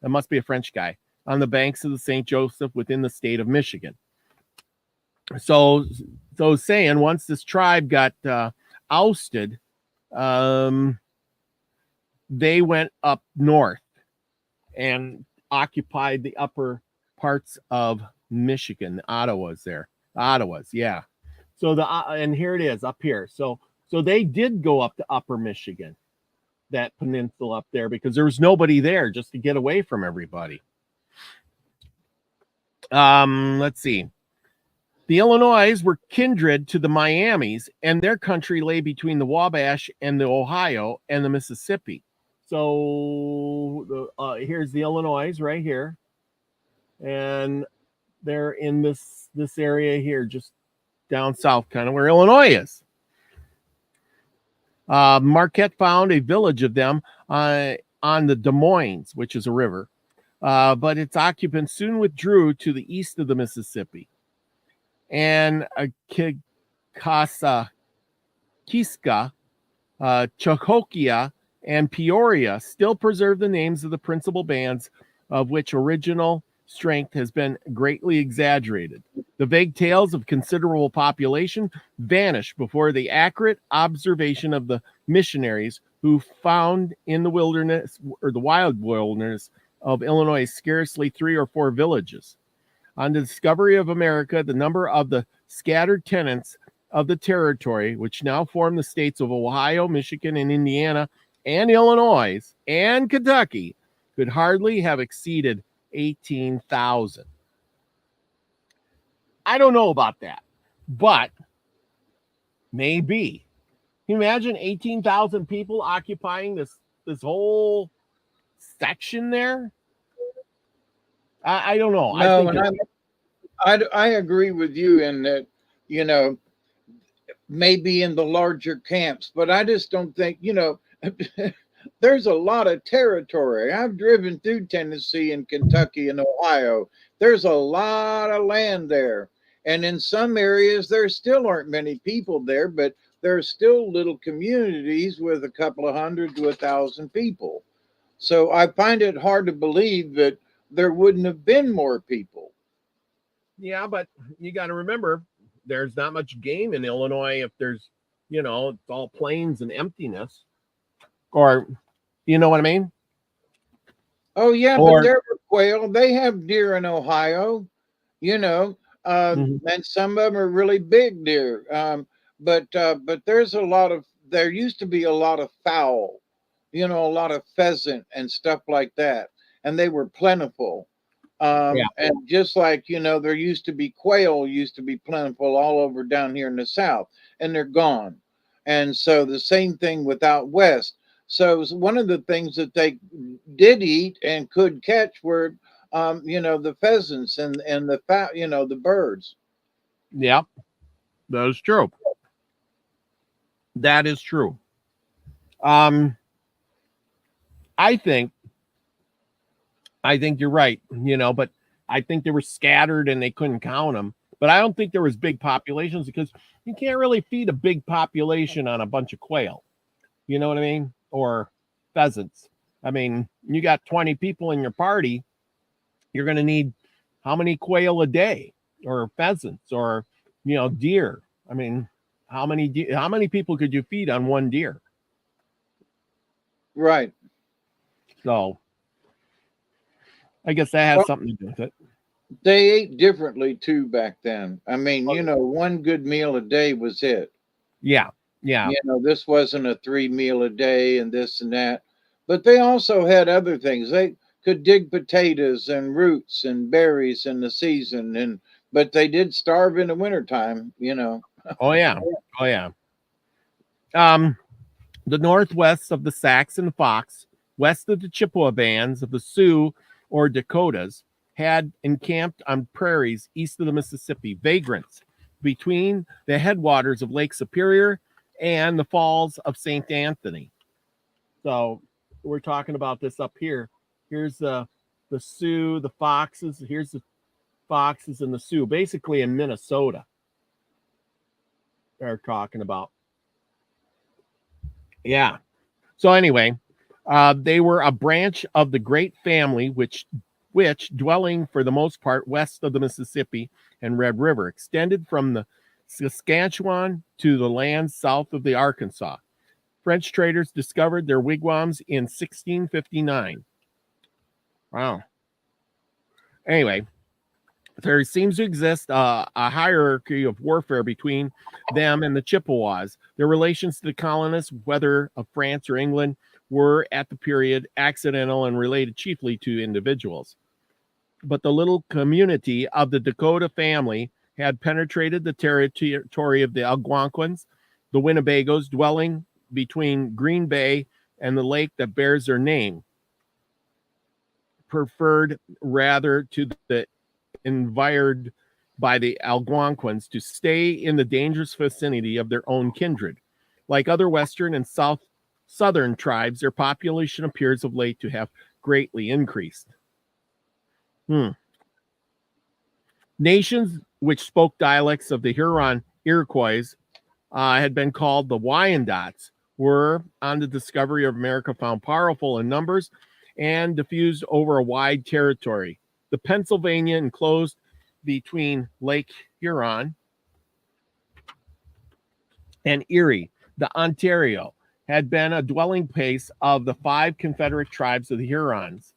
That must be a French guy, on the banks of the St. Joseph within the state of Michigan. So saying once this tribe got ousted, they went up north and occupied the upper parts of Michigan. Ottawa's, yeah. So and here it is up here. So they did go up to upper Michigan, that peninsula up there, because there was nobody there, just to get away from everybody. Let's see. The Illinois were kindred to the Miamis, and their country lay between the Wabash and the Ohio and the Mississippi. So here's the Illinois right here, and they're in this area here, just down south, kind of where Illinois is. Marquette found a village of them on the Des Moines, which is a river, but its occupants soon withdrew to the east of the Mississippi. And Kaskaskia, Cahokia, and Peoria still preserve the names of the principal bands, of which original strength has been greatly exaggerated. The vague tales of considerable population vanish before the accurate observation of the missionaries who found in the wilderness or the wild wilderness of Illinois scarcely 3 or 4 villages. On the discovery of America, the number of the scattered tenants of the territory, which now form the states of Ohio, Michigan, and Indiana, and Illinois, and Kentucky, could hardly have exceeded 18,000. I don't know about that, but maybe. Can you imagine 18,000 people occupying this whole section there? I don't know. No, I agree with you in that, maybe in the larger camps, but I just don't think, there's a lot of territory. I've driven through Tennessee and Kentucky and Ohio. There's a lot of land there. And in some areas, there still aren't many people there, but there's still little communities with a couple of hundred to 1,000 people. So I find it hard to believe that there wouldn't have been more people. Yeah, but you got to remember, there's not much game in Illinois if there's, it's all plains and emptiness. Or, you know what I mean? Oh, yeah, but there were quail. They have deer in Ohio, and some of them are really big deer. But there used to be a lot of fowl, a lot of pheasant and stuff like that. And they were plentiful. And just like, there used to be quail used to be plentiful all over down here in the South, and they're gone. And so the same thing with out West. So one of the things that they did eat and could catch were, the pheasants and the the birds. Yeah, that is true. That is true. I think you're right, but I think they were scattered and they couldn't count them. But I don't think there was big populations because you can't really feed a big population on a bunch of quail. You know what I mean? Or pheasants. I mean, you got 20 people in your party, you're going to need how many quail a day or pheasants or, deer? I mean, how many people could you feed on one deer? Right. So I guess that has something to do with it. They ate differently too back then. I mean, one good meal a day was it. Yeah. Yeah. This wasn't a 3 meal a day and this and that. But they also had other things. They could dig potatoes and roots and berries in the season. But they did starve in the wintertime, Oh, yeah. Oh, yeah. The northwest of the Saxon Fox, west of the Chippewa bands of the Sioux or Dakotas, had encamped on prairies east of the Mississippi, vagrants between the headwaters of Lake Superior and the falls of St. Anthony. So we're talking about this up here. Here's the Sioux, the Foxes. Here's the Foxes and the Sioux, basically in Minnesota. They're talking about. Yeah. So anyway, they were a branch of the great family, which dwelling for the most part west of the Mississippi and Red River, extended from the Saskatchewan to the lands south of the Arkansas. French traders discovered their wigwams in 1659. Wow. Anyway, there seems to exist a hierarchy of warfare between them and the Chippewas. Their relations to the colonists, whether of France or England, were at the period accidental and related chiefly to individuals. But the little community of the Dakota family had penetrated the territory of the Algonquins, the Winnebagos, dwelling between Green Bay and the lake that bears their name, preferred rather to the environed by the Algonquins to stay in the dangerous vicinity of their own kindred. Like other western and southern tribes, their population appears of late to have greatly increased. Hmm. Nations which spoke dialects of the Huron Iroquois had been called the Wyandots, were, on the discovery of America, found powerful in numbers and diffused over a wide territory. The Pennsylvania enclosed between Lake Huron and Erie, the Ontario, had been a dwelling place of the 5 Confederate tribes of the Hurons.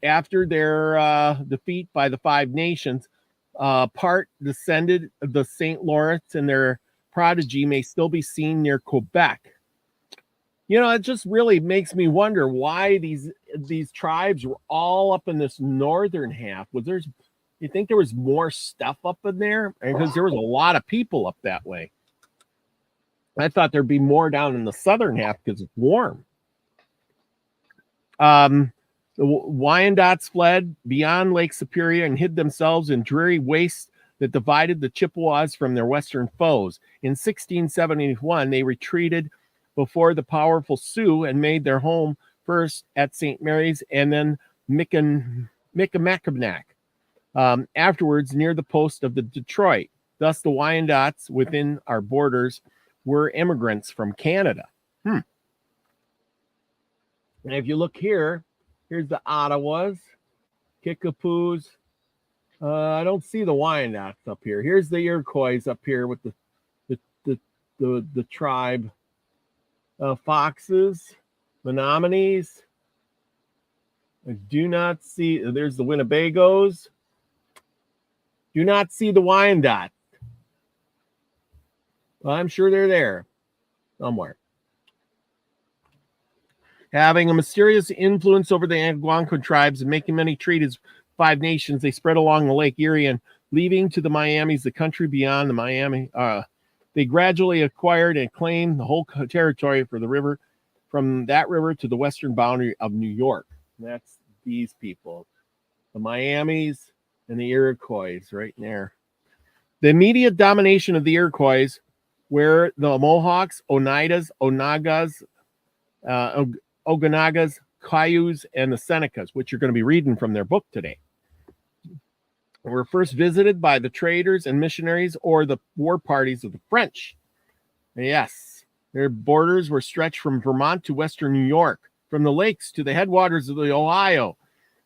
After their defeat by the 5 nations, part descended of the St. Lawrence, and their prodigy may still be seen near Quebec. You know, it just really makes me wonder why these tribes were all up in this northern half. You think there was more stuff up in there? Because there was a lot of people up that way. I thought there'd be more down in the southern half because it's warm. The Wyandots fled beyond Lake Superior and hid themselves in dreary wastes that divided the Chippewas from their western foes. In 1671, they retreated before the powerful Sioux and made their home first at St. Mary's and then Michilimackinac. Afterwards, near the post of the Detroit. Thus, the Wyandots within our borders were immigrants from Canada. And if you look here, here's the Ottawas, Kickapoos. I don't see the Wyandots up here. Here's the Iroquois up here with the tribe. Foxes, Menominees. I do not see. There's the Winnebagos. Do not see the Wyandots. Well, I'm sure they're there somewhere. Having a mysterious influence over the Algonquin tribes and making many treaties with 5 nations, they spread along the Lake Erie and leaving to the Miamis, the country beyond the Miami. They gradually acquired and claimed the whole territory for the river, from that river to the western boundary of New York. And that's these people, the Miamis and the Iroquois right there. The immediate domination of the Iroquois were the Mohawks, Oneidas, Onagas, Ogonagas, Cayuse, and the Senecas, which you're going to be reading from their book today. Were first visited by the traders and missionaries or the war parties of the French. Yes, their borders were stretched from Vermont to western New York, from the lakes to the headwaters of the Ohio,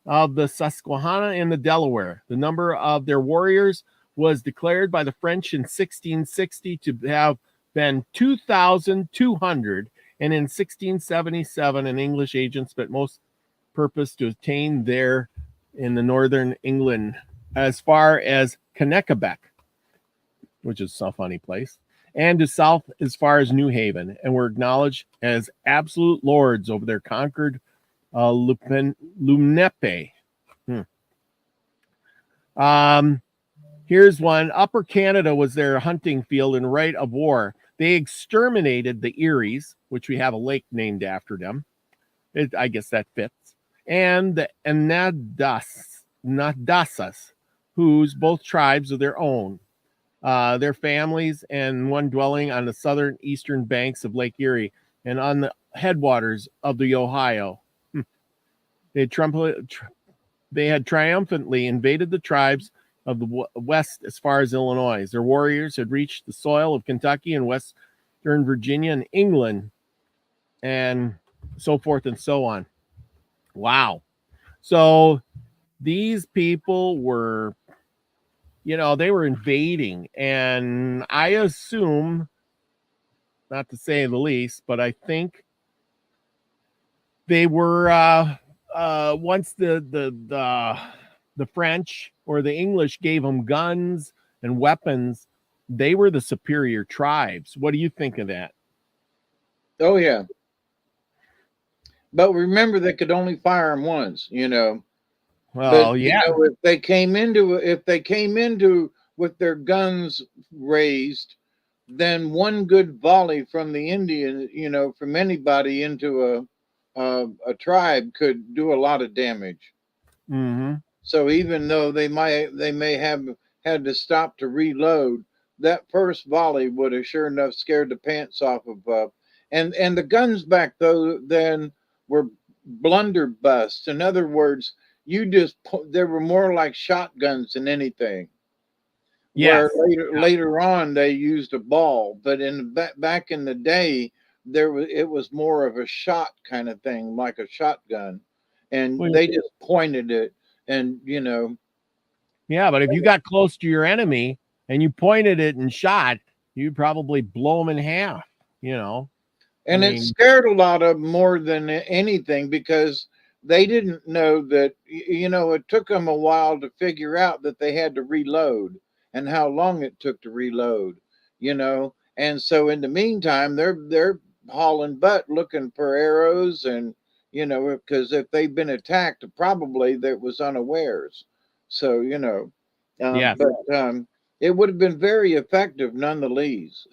of the Susquehanna and the Delaware. The number of their warriors was declared by the French in 1660 to have been 2,200, and in 1677 an English agent spent most purpose to attain there in the northern England as far as Kennebec, which is a funny place, and to south as far as New Haven, and were acknowledged as absolute lords over their conquered Lumnepe. Here's one. Upper Canada was their hunting field and right of war. They exterminated the Eries, which we have a lake named after them. I guess that fits. And the Nadasas, whose both tribes of their own, their families, and one dwelling on the southern eastern banks of Lake Erie and on the headwaters of the Ohio. They had triumphantly invaded the tribes of the west as far as Illinois. Their warriors had reached the soil of Kentucky and western Virginia and England, and so forth and so on. Wow. So these people were, they were invading, and I assume, not to say the least, but I think they were once the French or the English gave them guns and weapons, they were the superior tribes. What do you think of that? Oh yeah, but remember they could only fire them once. Well, but, yeah. if they came into with their guns raised, then one good volley from the Indian, from anybody into a tribe could do a lot of damage. Mm-hmm. So even though they may have had to stop to reload, that first volley would have sure enough scared the pants off of. And the guns back then were blunderbusses. In other words, there were more like shotguns than anything. Yes. Where later on they used a ball, but back in the day it was more of a shot kind of thing, like a shotgun, and Well, they just pointed it, and yeah, but if you got close to your enemy and you pointed it and shot, you'd probably blow them in half, you know. and it scared a lot of them more than anything, because they didn't know that, it took them a while to figure out that they had to reload and how long it took to reload, and so in the meantime they're hauling butt looking for arrows, and because if they've been attacked, probably that was unawares. So Yes. but it would have been very effective nonetheless.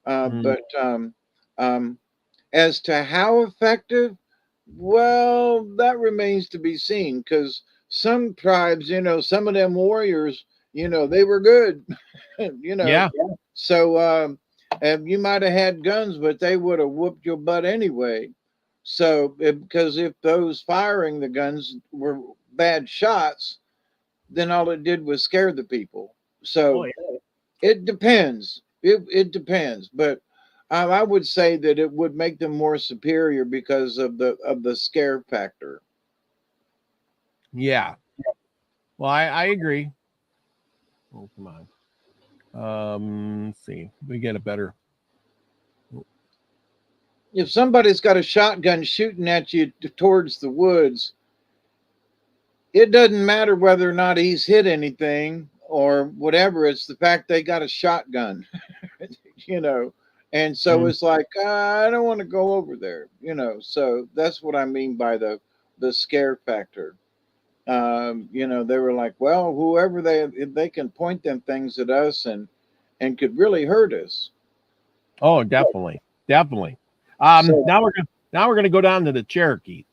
But as to how effective, well, that remains to be seen, because some tribes, some of them warriors, they were good, Yeah. So you might have had guns, but they would have whooped your butt anyway. So, because if those firing the guns were bad shots, then all it did was scare the people. So it depends. It depends, but I would say that it would make them more superior because of the scare factor. Yeah. Well, I agree. Oh, come on. Let's see. We get a better. If somebody's got a shotgun shooting at you towards the woods, it doesn't matter whether or not he's hit anything or whatever. It's the fact they got a shotgun, And so it's like, I don't want to go over there, So that's what I mean by the scare factor. They were like, well, whoever they can point them things at us and could really hurt us. Oh, definitely. Definitely. So, now we're gonna go down to the Cherokee.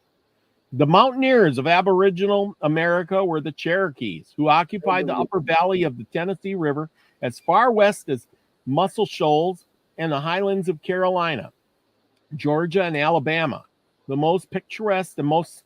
The mountaineers of Aboriginal America were the Cherokees, who occupied the upper valley of the Tennessee River as far west as Muscle Shoals and the highlands of Carolina, Georgia, and Alabama, the most picturesque and most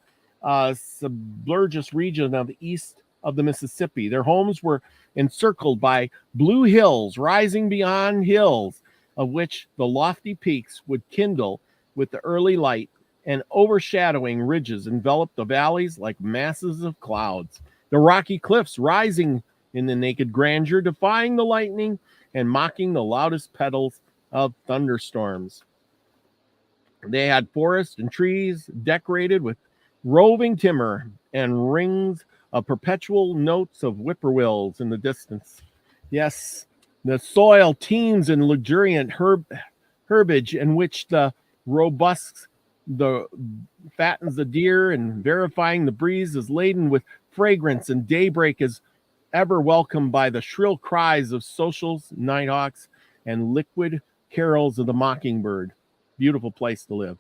submerged region of the east of the Mississippi. Their homes were encircled by blue hills rising beyond hills, of which the lofty peaks would kindle with the early light, and overshadowing ridges enveloped the valleys like masses of clouds. The rocky cliffs rising in the naked grandeur, defying the lightning and mocking the loudest petals of thunderstorms. They had forests and trees decorated with roving timber and rings of perpetual notes of whippoorwills in the distance. Yes, the soil teems in luxuriant herbage in which the robust fattens the deer, and verifying the breeze is laden with fragrance, and daybreak is ever welcomed by the shrill cries of socials, nighthawks, and liquid carols of the mockingbird. Beautiful place to live.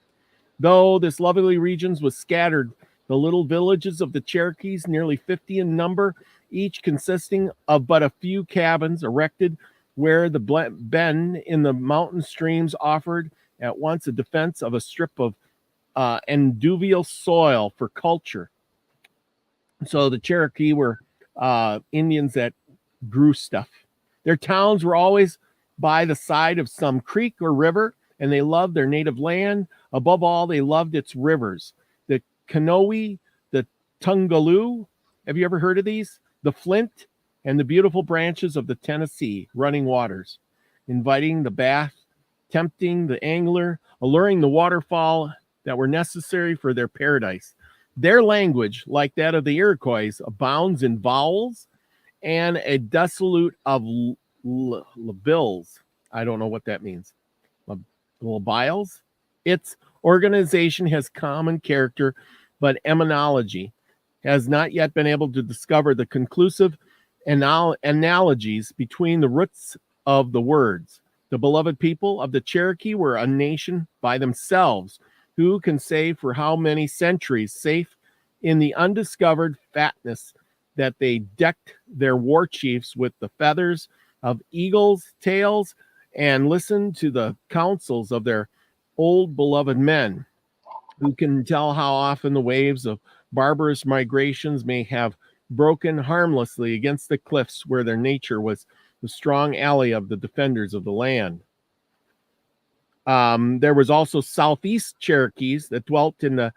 Though this lovely region was scattered, the little villages of the Cherokees, nearly 50 in number, each consisting of but a few cabins erected where the bend in the mountain streams offered at once a defense of a strip of alluvial soil for culture. So the Cherokee were Indians that grew stuff. Their towns were always by the side of some creek or river, and they loved their native land. Above all, they loved its rivers. The Kanawha, the Tungaloo, have you ever heard of these? The Flint, and the beautiful branches of the Tennessee, running waters, inviting the bath, tempting the angler, alluring the waterfall that were necessary for their paradise. Their language, like that of the Iroquois, abounds in vowels and a dissolute of labials. I don't know what that means. Labials? Its organization has common character, but etymology has not yet been able to discover the conclusive analogies between the roots of the words. The beloved people of the Cherokee were a nation by themselves. Who can say for how many centuries, safe in the undiscovered fatness that they decked their war chiefs with the feathers of eagles' tails and listened to the counsels of their old beloved men? Who can tell how often the waves of barbarous migrations may have broken harmlessly against the cliffs where their nature was the strong ally of the defenders of the land. There was also Southeast Cherokees that dwelt in the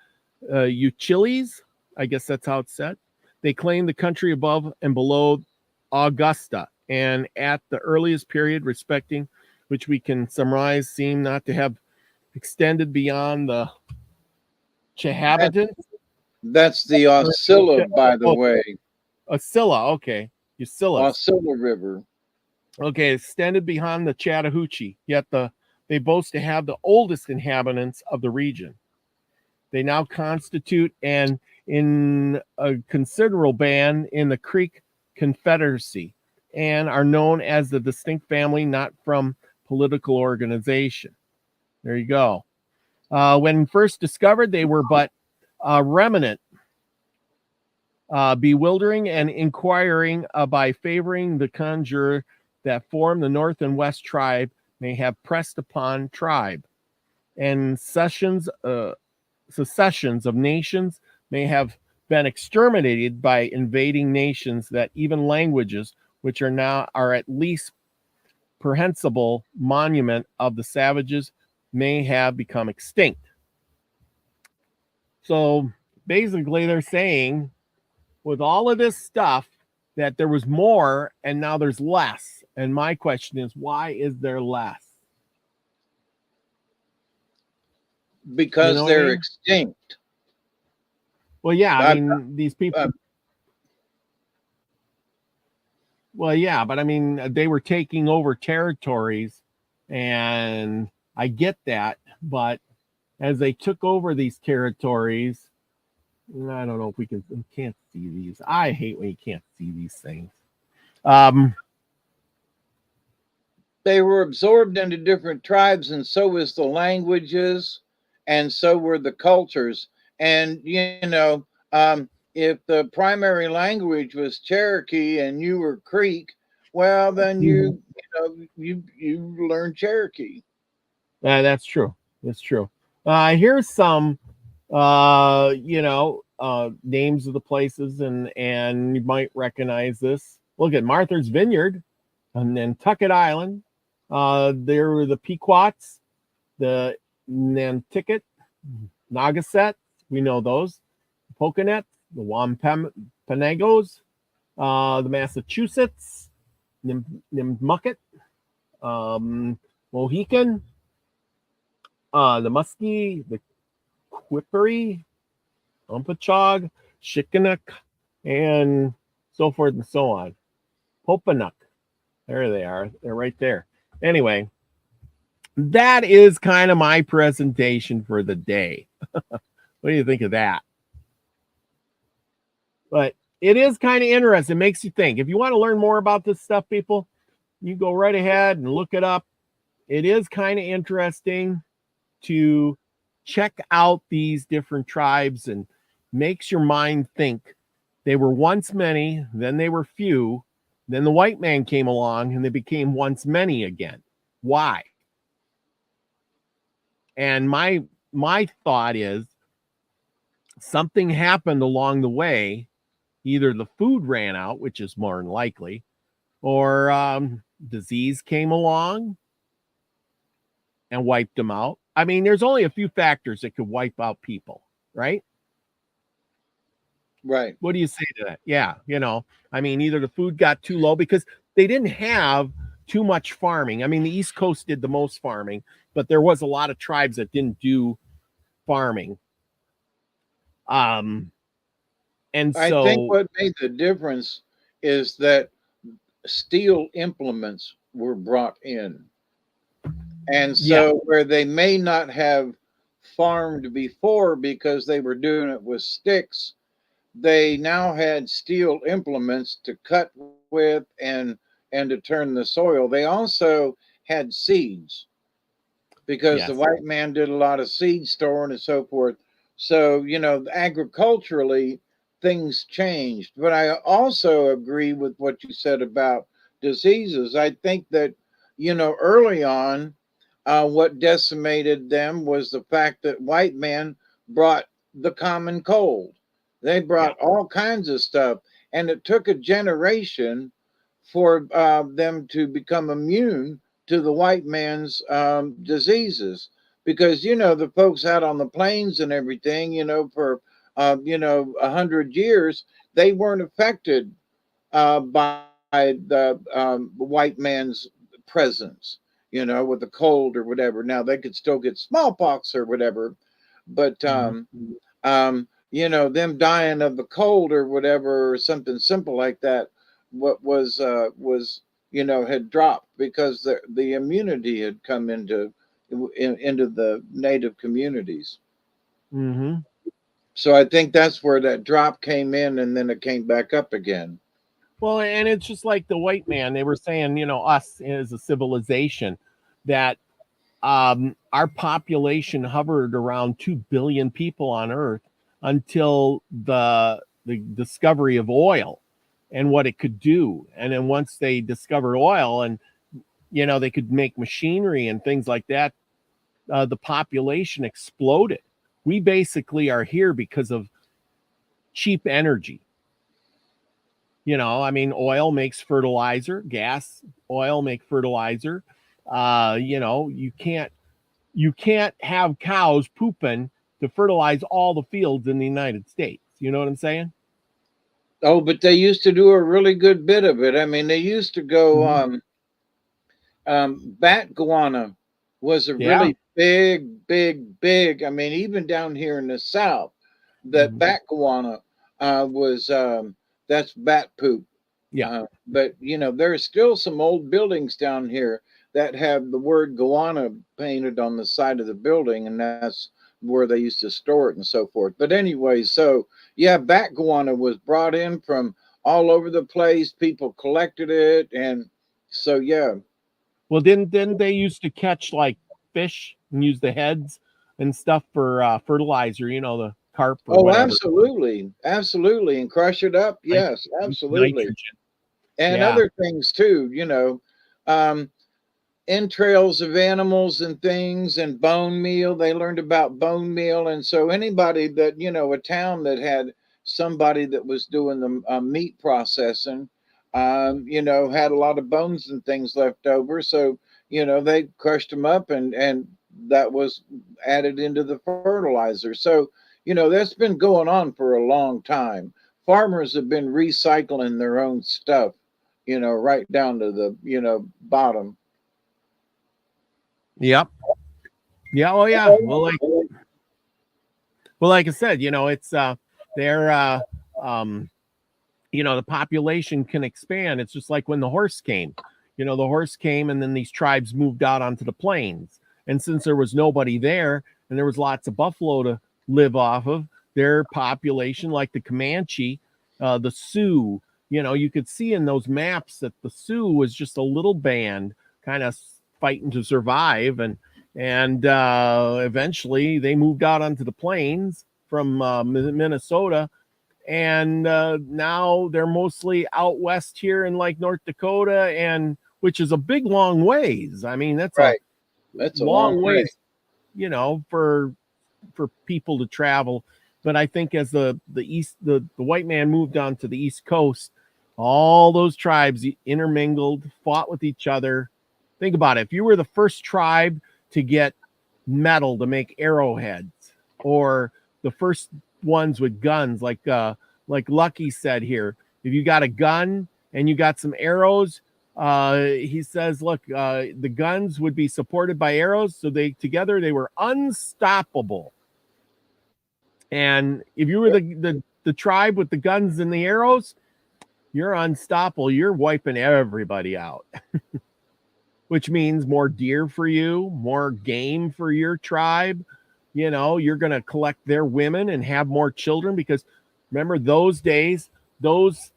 Uchilles. I guess that's how it's said. They claimed the country above and below Augusta, and at the earliest period respecting which we can summarize seem not to have extended beyond the Chehabitan. That's the Oscilla, by the way. Oscilla, okay. Oscilla River. Okay, extended beyond the Chattahoochee, yet they boast to have the oldest inhabitants of the region. They now constitute in a considerable band in the Creek Confederacy and are known as the distinct family not from political organization. There you go. When first discovered, they were but remnant, bewildering and inquiring by favoring the conjurer that formed the North and West tribe may have pressed upon tribe, and secessions of nations may have been exterminated by invading nations, that even languages which are at least prehensible monument of the savages may have become extinct. So basically they're saying with all of this stuff that there was more and now there's less. And my question is, why is there less? Because they're extinct. Well, yeah, I mean, these people. Well, yeah, but I mean, they were taking over territories, and I get that. But as they took over these territories, I don't know if we can't see these. I hate when you can't see these things. They were absorbed into different tribes, and so was the languages, and so were the cultures. And, if the primary language was Cherokee and you were Creek, well, then you learn Cherokee. That's true. That's true. Here's some, names of the places, and you might recognize this. Look at Martha's Vineyard and Nantucket Island. There were the Pequots, the Nantucket, Nagasets. We know those. Pocanets, the Wampanoags, the Massachusetts, Nipmucet, Mohican, the Muskie, the Quippery, Umpachog, Shikanak, and so forth and so on. Popanuk. There they are. They're right there. Anyway, that is kind of my presentation for the day. What do you think of that? But it is kind of interesting. It makes you think. If you want to learn more about this stuff, people, you go right ahead and look it up. It is kind of interesting to check out these different tribes, and makes your mind think. They were once many, then they were few, then the white man came along and they became once many again. Why? And my thought is something happened along the way. Either the food ran out, which is more than likely, or disease came along and wiped them out. I mean, there's only a few factors that could wipe out people, right? Right. What do you say to that? Yeah, I mean, either the food got too low because they didn't have too much farming. I mean, the East Coast did the most farming, but there was a lot of tribes that didn't do farming. And I so think what made the difference is that steel implements were brought in. And so where they may not have farmed before because they were doing it with sticks, they now had steel implements to cut with and to turn the soil. They also had seeds because the white man did a lot of seed storing and so forth. So, agriculturally, things changed. But I also agree with what you said about diseases. I think that, early on, what decimated them was the fact that white men brought the common cold. They brought all kinds of stuff, and it took a generation for them to become immune to the white man's diseases, because the folks out on the plains and everything, for 100 years, they weren't affected by the white man's presence, with the cold or whatever. Now they could still get smallpox or whatever, but them dying of the cold or whatever, or something simple like that, what was had dropped, because the immunity had come into the native communities. Mm-hmm. So I think that's where that drop came in, and then it came back up again. Well, and it's just like the white man. They were saying, us as a civilization, that our population hovered around 2 billion people on Earth until the discovery of oil and what it could do. And then once they discovered oil, and they could make machinery and things like that, the population exploded. We basically are here because of cheap energy. Oil makes fertilizer, gas, oil make fertilizer. You can't have cows pooping to fertilize all the fields in the United States. You know what I'm saying? Oh, but they used to do a really good bit of it. I mean, they used to go, bat guana was a really big. I mean, even down here in the South, that bat guana was, that's bat poop. Yeah. But there's still some old buildings down here that have the word guana painted on the side of the building, and that's where they used to store it and so forth. But anyway, so yeah, bat guana was brought in from all over the place. People collected it, and so yeah. Well, didn't they used to catch like fish and use the heads and stuff for fertilizer? The carp or whatever. Absolutely, and crush it up. Yes, absolutely. Nitrogen. And other things too. Entrails of animals and things, and bone meal. They learned about bone meal, and so anybody that a town that had somebody that was doing the meat processing, had a lot of bones and things left over. So they crushed them up, and that was added into the fertilizer. So that's been going on for a long time. Farmers have been recycling their own stuff, right down to the bottom. Yep. Yeah. Oh, yeah. Well, like I said, it's they're the population can expand. It's just like when the horse came. The horse came, and then these tribes moved out onto the plains. And since there was nobody there, and there was lots of buffalo to live off of, their population, like the Comanche, the Sioux, you could see in those maps that the Sioux was just a little band kind of fighting to survive, and eventually they moved out onto the plains from Minnesota, and now they're mostly out west here in like North Dakota, and which is a big long ways. I mean, that's right. That's a long ways, for people to travel. But I think as the white man moved on to the East Coast, all those tribes intermingled, fought with each other. Think about it. If you were the first tribe to get metal to make arrowheads, or the first ones with guns, like Lucky said here, if you got a gun and you got some arrows, he says, look, the guns would be supported by arrows, so together they were unstoppable. And if you were the tribe with the guns and the arrows, you're unstoppable. You're wiping everybody out. Which means more deer for you, more game for your tribe. You're going to collect their women and have more children, because remember those days, those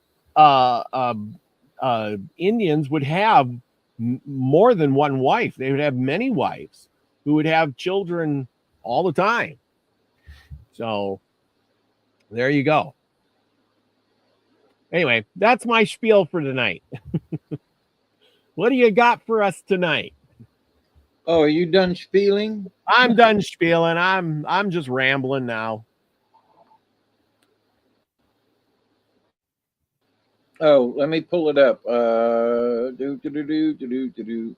Indians would have more than one wife. They would have many wives who would have children all the time. So there you go. Anyway, that's my spiel for tonight. What do you got for us tonight? Oh, are you done spieling? I'm done spieling. I'm just rambling now. Oh, let me pull it up. Do do do do do do do do.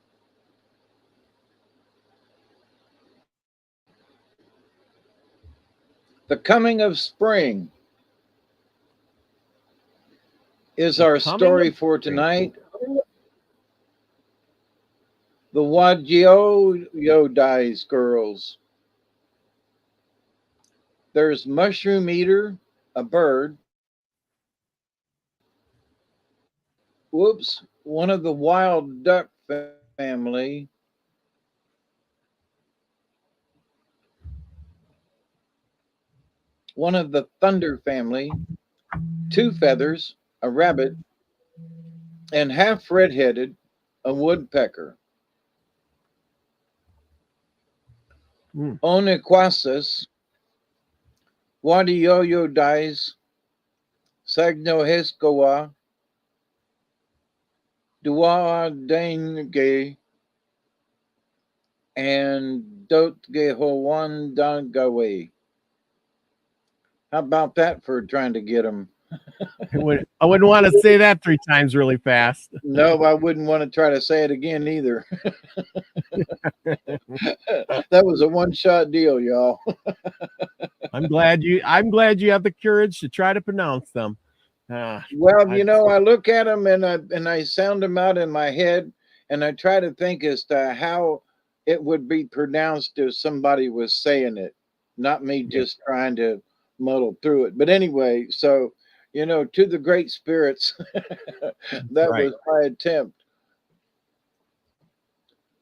The coming of spring is The our coming story of for spring. tonight. The Wajio dies girls. There's Mushroom Eater, a bird. Whoops, one of the wild duck family. One of the thunder family. Two feathers, a rabbit, and half redheaded, a woodpecker. Mm. Onequasis, Wadiyoyo dies, Sagnoheskowa, Dua Denge, and Dotgehowan Dangawe. How about that for trying to get them? I wouldn't want to say that 3 times really fast. No, I wouldn't want to try to say it again either. That was a one-shot deal, y'all. I'm glad you have the courage to try to pronounce them. Well, I I look at them and I sound them out in my head, and I try to think as to how it would be pronounced if somebody was saying it, not me just trying to muddle through it. But anyway, so to the great spirits, that right. was my attempt.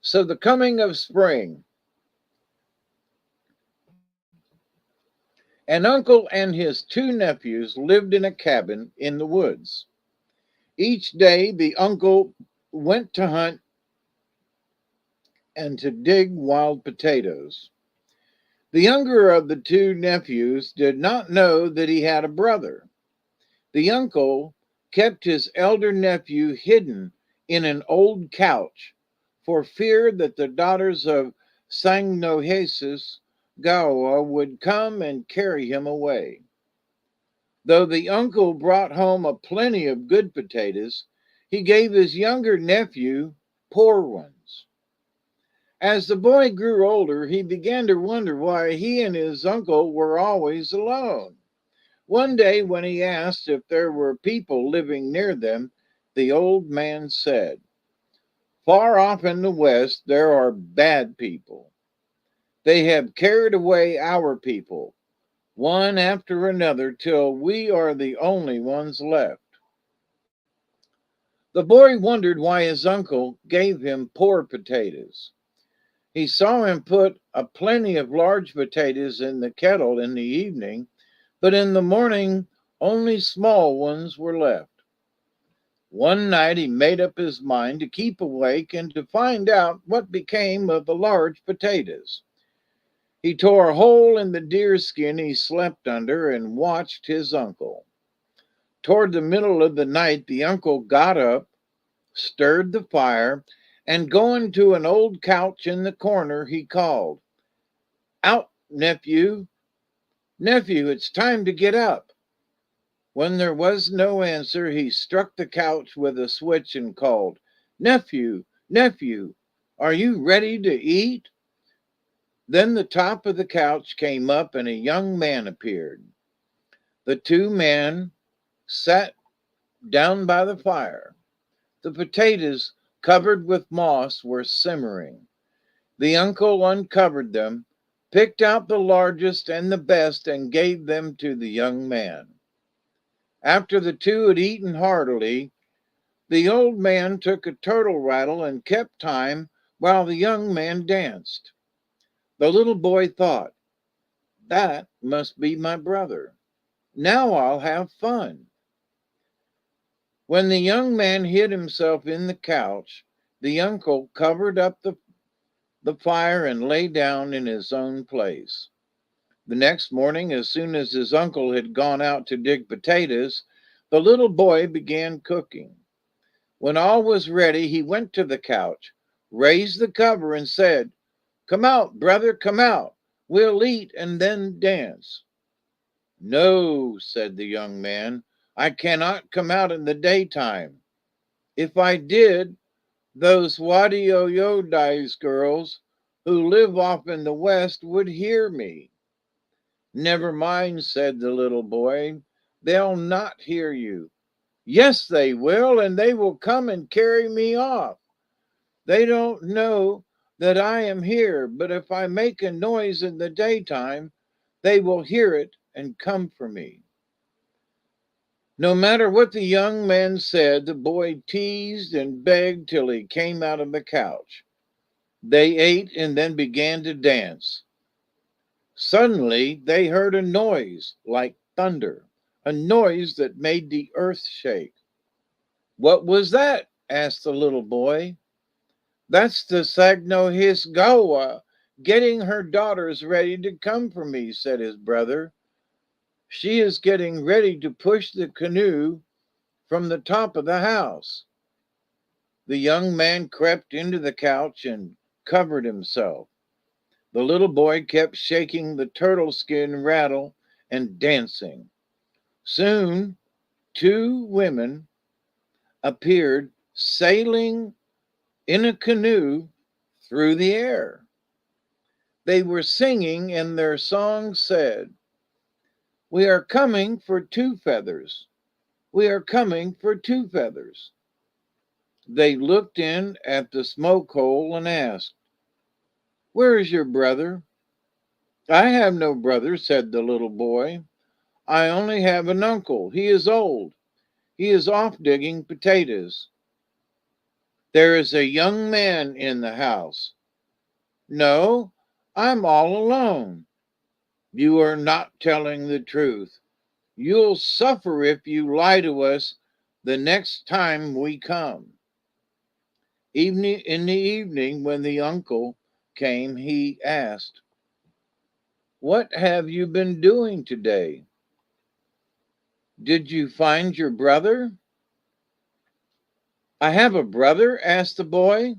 So the coming of spring. An uncle and his two nephews lived in a cabin in the woods. Each day, the uncle went to hunt and to dig wild potatoes. The younger of the two nephews did not know that he had a brother. The uncle kept his elder nephew hidden in an old couch for fear that the daughters of Sangnohesis Gawa would come and carry him away. Though the uncle brought home a plenty of good potatoes, he gave his younger nephew poor ones. As the boy grew older, he began to wonder why he and his uncle were always alone. One day, when he asked if there were people living near them, the old man said, "Far off in the west, there are bad people. They have carried away our people, one after another, till we are the only ones left." The boy wondered why his uncle gave him poor potatoes. He saw him put a plenty of large potatoes in the kettle in the evening, but in the morning only small ones were left. One night he made up his mind to keep awake and to find out what became of the large potatoes. He tore a hole in the deerskin he slept under and watched his uncle. Toward the middle of the night, the uncle got up, stirred the fire, and going to an old couch in the corner, he called, "Out, nephew! Nephew, it's time to get up." When there was no answer, he struck the couch with a switch and called, "Nephew, nephew, are you ready to eat?" Then the top of the couch came up and a young man appeared. The two men sat down by the fire. The potatoes, covered with moss, were simmering. The uncle uncovered them, picked out the largest and the best, and gave them to the young man. After the two had eaten heartily, the old man took a turtle rattle and kept time while the young man danced. The little boy thought, "That must be my brother. Now I'll have fun." When the young man hid himself in the couch, the uncle covered up the fire and lay down in his own place. The next morning, as soon as his uncle had gone out to dig potatoes, the little boy began cooking. When all was ready, he went to the couch, raised the cover, and said, "Come out, brother, come out. We'll eat and then dance." "No," said the young man, I cannot come out in the daytime. If I did, those Wadioyodais girls who live off in the west would hear me. Never mind, said the little boy. They'll not hear you. Yes, they will, and they will come and carry me off. They don't know that I am here, but if I make a noise in the daytime, they will hear it and come for me. No matter what the young man said, the boy teased and begged till he came out of the couch. They ate and then began to dance. Suddenly, they heard a noise like thunder, a noise that made the earth shake. What was that? Asked the little boy. That's the Sagnohisgawa getting her daughters ready to come for me, said his brother. She is getting ready to push the canoe from the top of the house. The young man crept into the couch and covered himself. The little boy kept shaking the turtle skin rattle and dancing. Soon, two women appeared sailing in a canoe through the air. They were singing, and their song said, "We are coming for two feathers. We are coming for two feathers." They looked in at the smoke hole and asked, "Where is your brother?" "I have no brother," said the little boy. "I only have an uncle. He is old. He is off digging potatoes." "There is a young man in the house." "No, I'm all alone." "You are not telling the truth. You'll suffer if you lie to us the next time we come." In the evening, when the uncle came, he asked, "What have you been doing today? Did you find your brother?" "I have a brother?" asked the boy.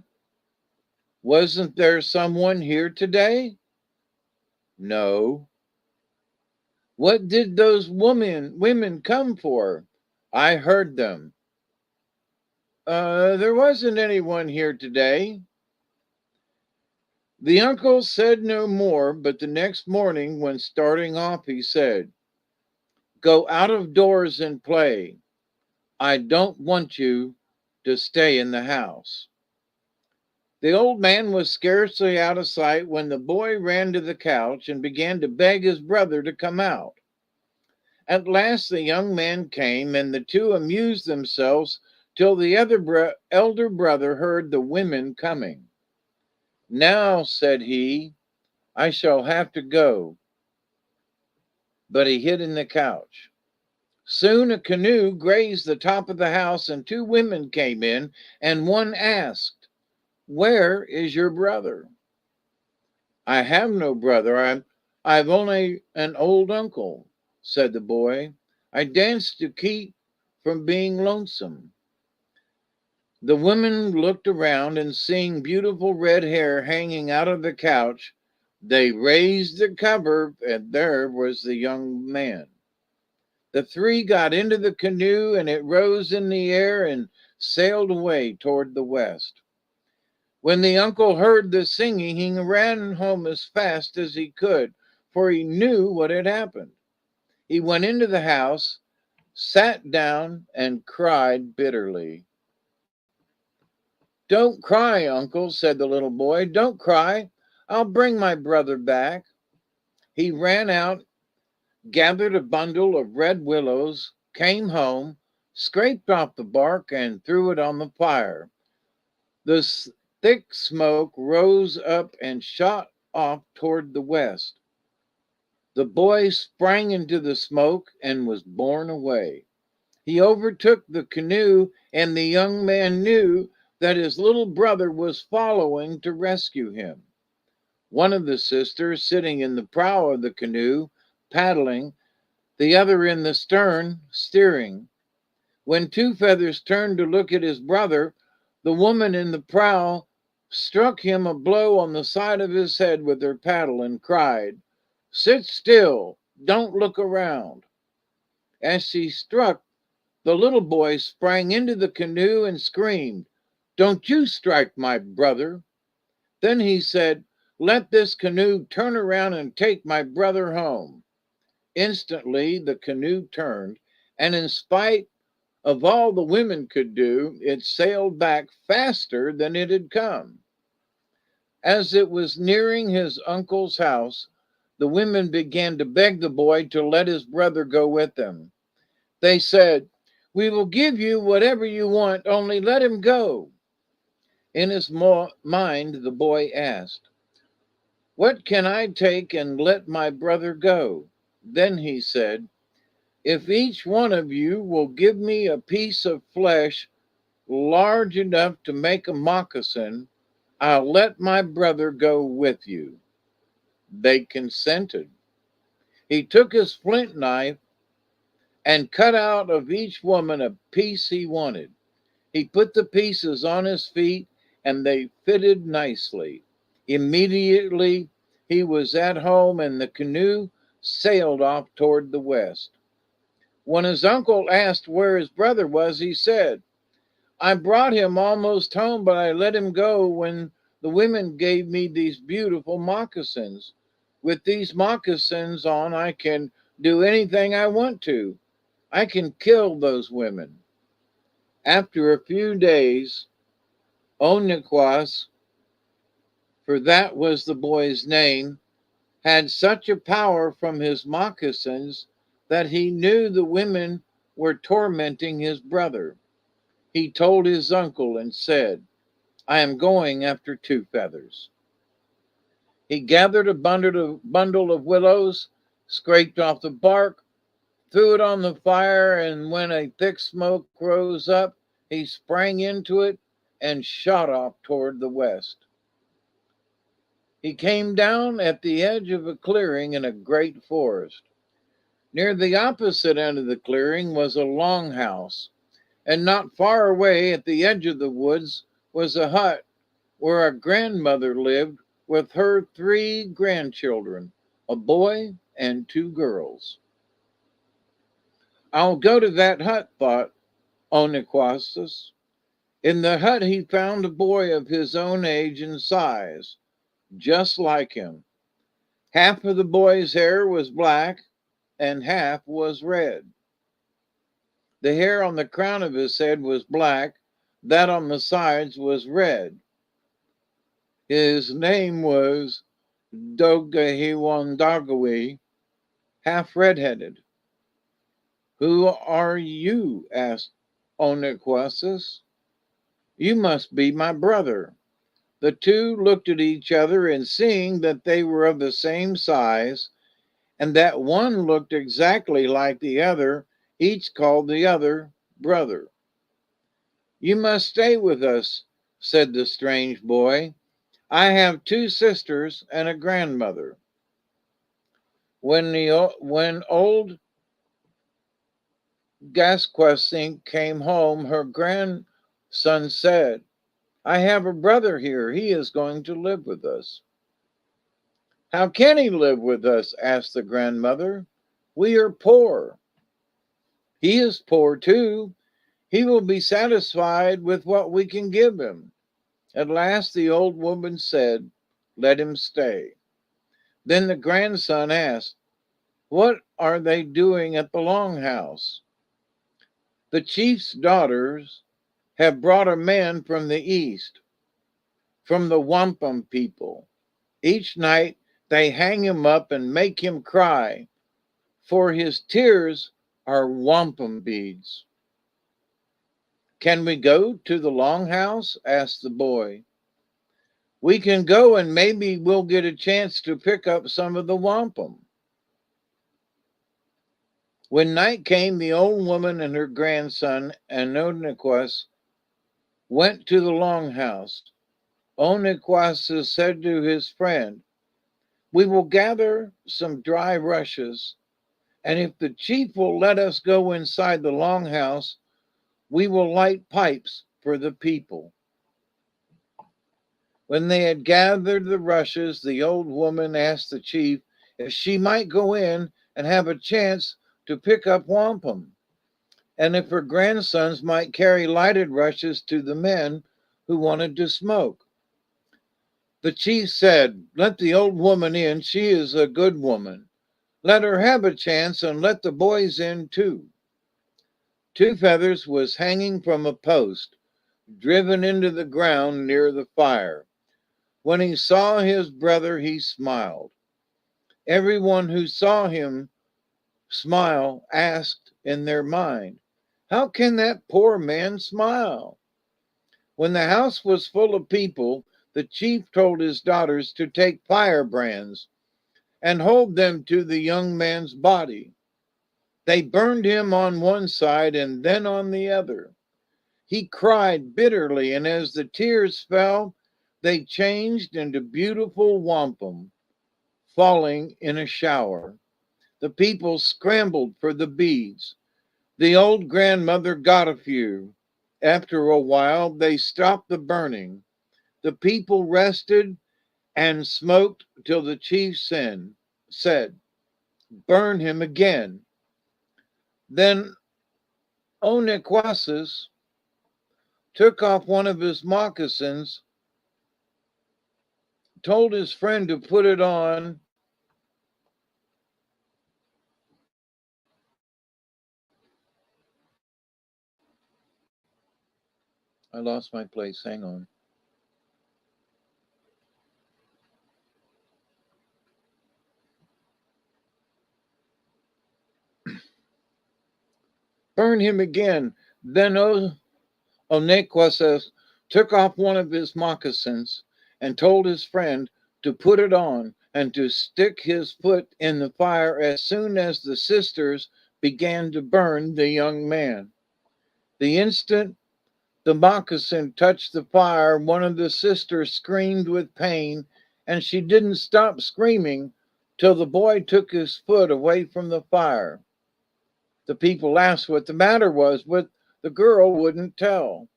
"Wasn't there someone here today?" "No." "What did those women come for? I heard them." There wasn't anyone here today." The uncle said no more, but the next morning, when starting off, he said, "Go out of doors and play. I don't want you to stay in the house." The old man was scarcely out of sight when the boy ran to the couch and began to beg his brother to come out. At last the young man came, and the two amused themselves till the elder brother heard the women coming. "Now," said he, "I shall have to go." But he hid in the couch. Soon a canoe grazed the top of the house, and two women came in, and one asked, "Where is your brother?" "I have no brother. I've only an old uncle," said the boy. "I dance to keep from being lonesome." The women looked around, and seeing beautiful red hair hanging out of the couch, they raised the cover, and there was the young man. The three got into the canoe, and it rose in the air and sailed away toward the west. When the uncle heard the singing, he ran home as fast as he could, for he knew what had happened. He went into the house, sat down, and cried bitterly. "Don't cry, uncle," said the little boy. "Don't cry. I'll bring my brother back." He ran out, gathered a bundle of red willows, came home, scraped off the bark, and threw it on the fire. The thick smoke rose up and shot off toward the west. The boy sprang into the smoke and was borne away. He overtook the canoe, and the young man knew that his little brother was following to rescue him. One of the sisters, sitting in the prow of the canoe, paddling, the other in the stern, steering. When Two Feathers turned to look at his brother, the woman in the prow struck him a blow on the side of his head with her paddle and cried, "Sit still, don't look around." As she struck, The little boy sprang into the canoe and screamed, "Don't you strike my brother." Then he said, "Let this canoe turn around and take my brother home." Instantly, the canoe turned, and in spite of all the women could do, it sailed back faster than it had come. As it was nearing his uncle's house, the women began to beg the boy to let his brother go with them. They said, "We will give you whatever you want, only let him go." In his mind, the boy asked, "What can I take and let my brother go?" Then he said, "If each one of you will give me a piece of flesh large enough to make a moccasin, I'll let my brother go with you." They consented. He took his flint knife and cut out of each woman a piece he wanted. He put the pieces on his feet, and they fitted nicely. Immediately he was at home, and the canoe sailed off toward the west. When his uncle asked where his brother was, he said, "I brought him almost home, but I let him go when the women gave me these beautiful moccasins. With these moccasins on, I can do anything I want to. I can kill those women." After a few days, Oniquas, for that was the boy's name, had such a power from his moccasins that he knew the women were tormenting his brother. He told his uncle and said, "I am going after Two Feathers." He gathered a bundle of willows, scraped off the bark, threw it on the fire, and when a thick smoke rose up, he sprang into it and shot off toward the west. He came down at the edge of a clearing in a great forest. Near the opposite end of the clearing was a long house, and not far away at the edge of the woods was a hut where a grandmother lived with her 3 grandchildren, a boy and 2 girls. "I'll go to that hut," thought Oniquasis. In the hut he found a boy of his own age and size, just like him. Half of the boy's hair was black and half was red. The hair on the crown of his head was black, that on the sides was red. His name was Dogahiwandagawi, half red-headed. "Who are you?" asked Oniquasis. "You must be my brother." The two looked at each other, and seeing that they were of the same size, and that one looked exactly like the other, each called the other brother. "You must stay with us," said the strange boy. "I have 2 sisters and a grandmother." When old Gasquasink came home, her grandson said, "I have a brother here. He is going to live with us." "How can he live with us?" asked the grandmother. "We are poor." "He is poor too. He will be satisfied with what we can give him." At last the old woman said, "Let him stay." Then the grandson asked, "What are they doing at the Longhouse?" "The chief's daughters have brought a man from the east, from the wampum people. Each night they hang him up and make him cry, for his tears are wampum beads." "Can we go to the Longhouse?" asked the boy. "We can go, and maybe we'll get a chance to pick up some of the wampum." When night came, the old woman and her grandson Oniquas went to the Longhouse. Oniquas said to his friend, "We will gather some dry rushes, and if the chief will let us go inside the Longhouse, we will light pipes for the people." When they had gathered the rushes, the old woman asked the chief if she might go in and have a chance to pick up wampum. and if her grandsons might carry lighted rushes to the men who wanted to smoke. The chief said, "Let the old woman in. She is a good woman. Let her have a chance and let the boys in too." Two Feathers was hanging from a post, driven into the ground near the fire. When he saw his brother, he smiled. Everyone who saw him smile asked in their mind, "How can that poor man smile?" When the house was full of people, the chief told his daughters to take firebrands and hold them to the young man's body. They burned him on one side and then on the other. He cried bitterly, and as the tears fell, they changed into beautiful wampum, falling in a shower. The people scrambled for the beads. The old grandmother got a few. After a while, they stopped the burning. The people rested and smoked till the chief said, "Burn him again." Then Onequasis took off one of his moccasins, told his friend to put it on. I lost my place. Hang on. Burn him again. Then Onequasis took off one of his moccasins and told his friend to put it on and to stick his foot in the fire as soon as the sisters began to burn the young man. The instant the moccasin touched the fire, one of the sisters screamed with pain, and she didn't stop screaming till the boy took his foot away from the fire. The people asked what the matter was, but the girl wouldn't tell.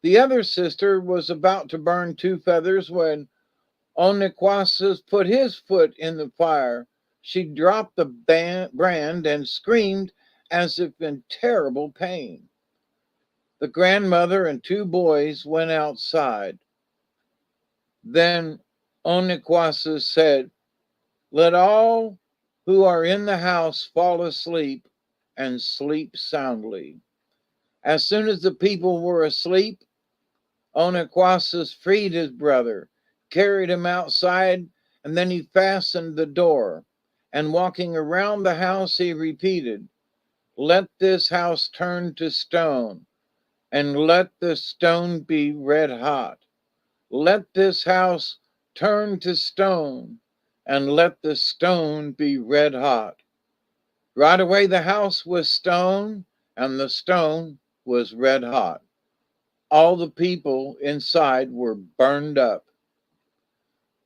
The other sister was about to burn Two Feathers when Onequasis put his foot in the fire. She dropped the brand and screamed as if in terrible pain. The grandmother and two boys went outside. Then Onequasis said, "Let all who are in the house fall asleep and sleep soundly." As soon as the people were asleep, Onequasis freed his brother, carried him outside, and then he fastened the door. And walking around the house, he repeated, "Let this house turn to stone, and let the stone be red hot. Let this house turn to stone, and let the stone be red hot." Right away, the house was stone, and the stone was red hot. All the people inside were burned up.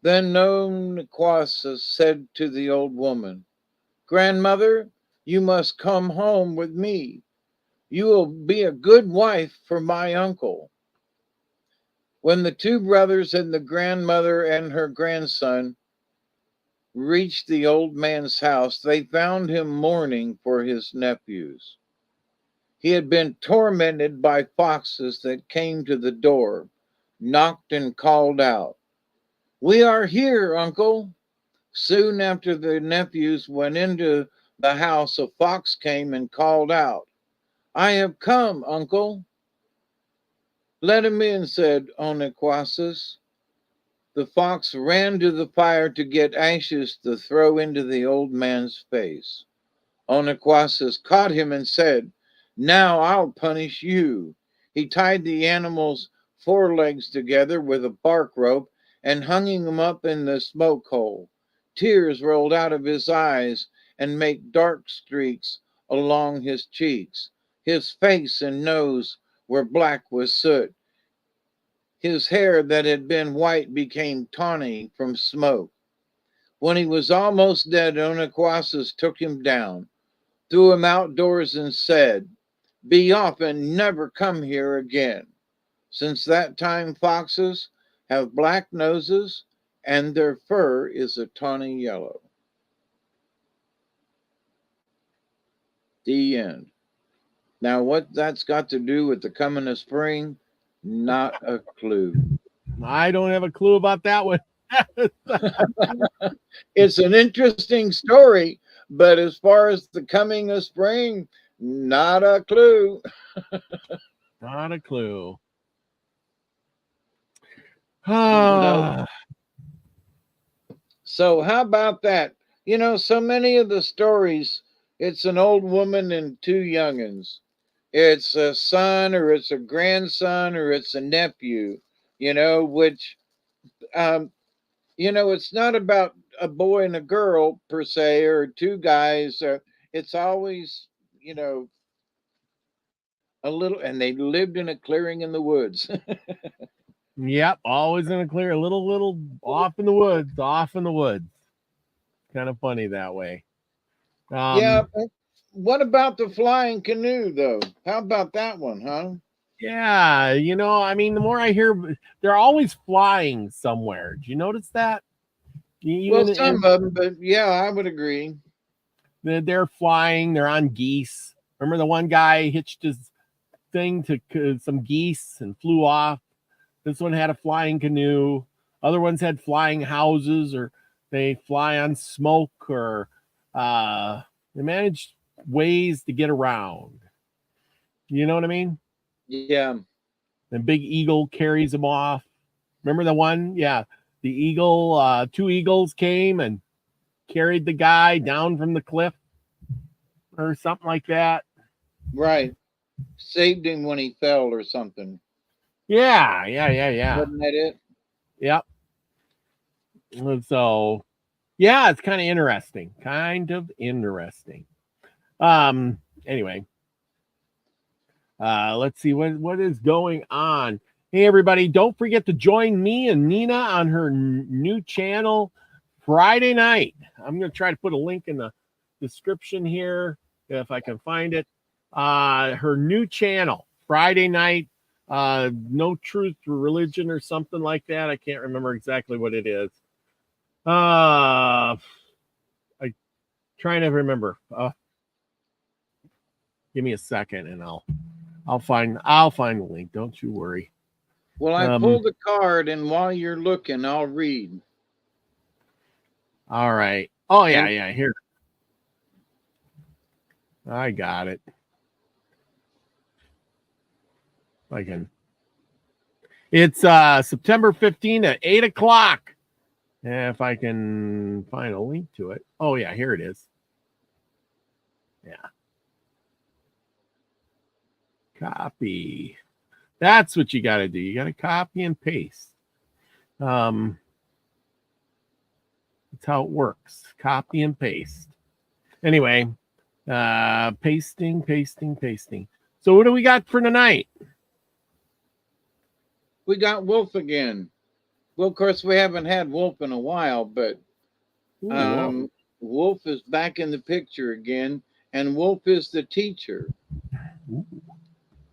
Then Onequasis said to the old woman, "Grandmother, you must come home with me. You will be a good wife for my uncle." When the two brothers and the grandmother and her grandson reached the old man's house, they found him mourning for his nephews. He had been tormented by foxes that came to the door, knocked and called out, "We are here, uncle." Soon after the nephews went into the house, a fox came and called out, "I have come, uncle." "Let him in," said Onequasis. The fox ran to the fire to get ashes to throw into the old man's face. Onequasis caught him and said, "Now I'll punish you." He tied the animal's forelegs together with a bark rope and hung him up in the smoke hole. Tears rolled out of his eyes and made dark streaks along his cheeks. His face and nose were black with soot. His hair that had been white became tawny from smoke. When he was almost dead, Onequasis took him down, threw him outdoors, and said, "Be off and never come here again." Since that time, foxes have black noses and their fur is a tawny yellow. The end. Now, what that's got to do with the coming of spring, not a clue. I don't have a clue about that one. It's an interesting story, but as far as the coming of spring, not a clue. Not a clue. No. Ah, So, how about that? You know, so many of the stories, it's an old woman and two youngins. It's a son or it's a grandson or it's a nephew, which, um, it's not about a boy and a girl per se or two guys. It's always, you know, a little, and they lived in a clearing in the woods. yep, always in a clear, a little off in the woods, off in the woods. Kind of funny that way. Yeah. Um, What about the flying canoe, though? How about that one, huh? yeah, I mean, the more I hear, they're always flying somewhere. Do you notice that? Well, Even some of them, but yeah, I would agree. they're flying, they're on geese. Remember the one guy hitched his thing to some geese and flew off. This one had a flying canoe. Other ones had flying houses, or they fly on smoke, or they manage ways to get around. You know what I mean? Yeah. The big eagle carries them off. Remember the one? Yeah. The eagle, two eagles came and carried the guy down from the cliff or something like that. Right. Saved him when he fell or something. Yeah. Wasn't that it? Yep. So, yeah, it's kind of interesting. Kind of interesting. Anyway, let's see what is going on. Hey, everybody, don't forget to join me and Nina on her new channel Friday night. I'm going to try to put a link in the description here if I can find it. Her new channel, Friday night, No Truth to Religion or something like that. I can't remember exactly what it is. I trying to remember. Give me a second and I'll find the link. Don't you worry. Well, I pulled the card, and while you're looking, I'll read. All right. Oh yeah, And yeah. Here, I got it. I can. It's September 15th at 8:00. If I can find a link to it. Oh yeah, here it is. Yeah. Copy. That's what you got to do. You got to copy and paste. That's how it works. Copy and paste. Anyway, pasting. So what do we got for tonight? we got Wolf again. Well, of course, we haven't had Wolf in a while, but Ooh, Wolf is back in the picture again, and Wolf is the teacher.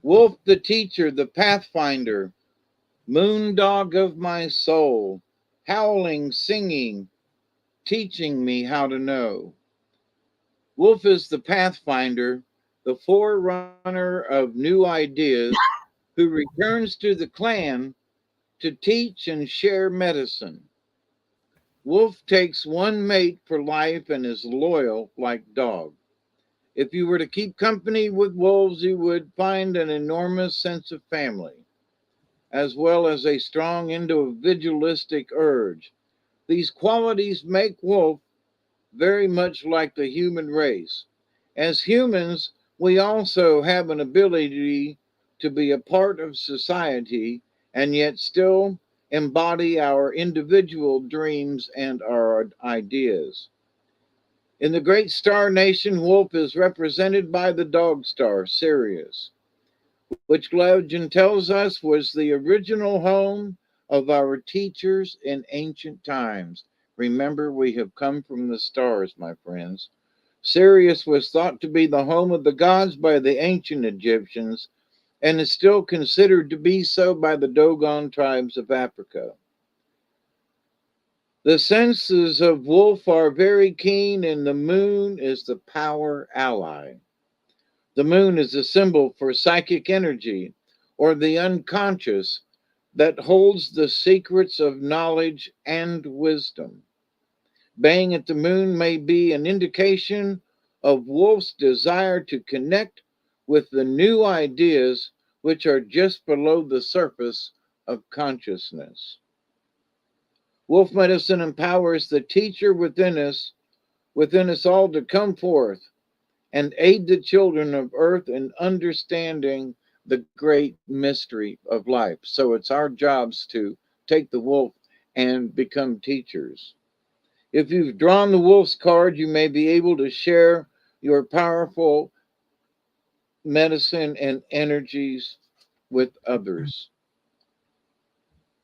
Wolf the teacher, the pathfinder, moondog of my soul, howling, singing, teaching me how to know. Wolf is the pathfinder, the forerunner of new ideas, who returns to the clan to teach and share medicine. Wolf takes one mate for life and is loyal like dog. If you were to keep company with wolves, you would find an enormous sense of family, as well as a strong individualistic urge. These qualities make Wolf very much like the human race. As humans, we also have an ability to be a part of society and yet still embody our individual dreams and our ideas. In the great star nation, Wolf is represented by the dog star, Sirius, which legend tells us was the original home of our teachers in ancient times. Remember, we have come from the stars, my friends. Sirius was thought to be the home of the gods by the ancient Egyptians and is still considered to be so by the Dogon tribes of Africa. The senses of Wolf are very keen, and the moon is the power ally. The moon is a symbol for psychic energy or the unconscious that holds the secrets of knowledge and wisdom. Baying at the moon may be an indication of Wolf's desire to connect with the new ideas which are just below the surface of consciousness. Wolf medicine empowers the teacher within us all to come forth and aid the children of earth in understanding the great mystery of life. So it's our jobs to take the wolf and become teachers. If you've drawn the wolf's card, you may be able to share your powerful medicine and energies with others.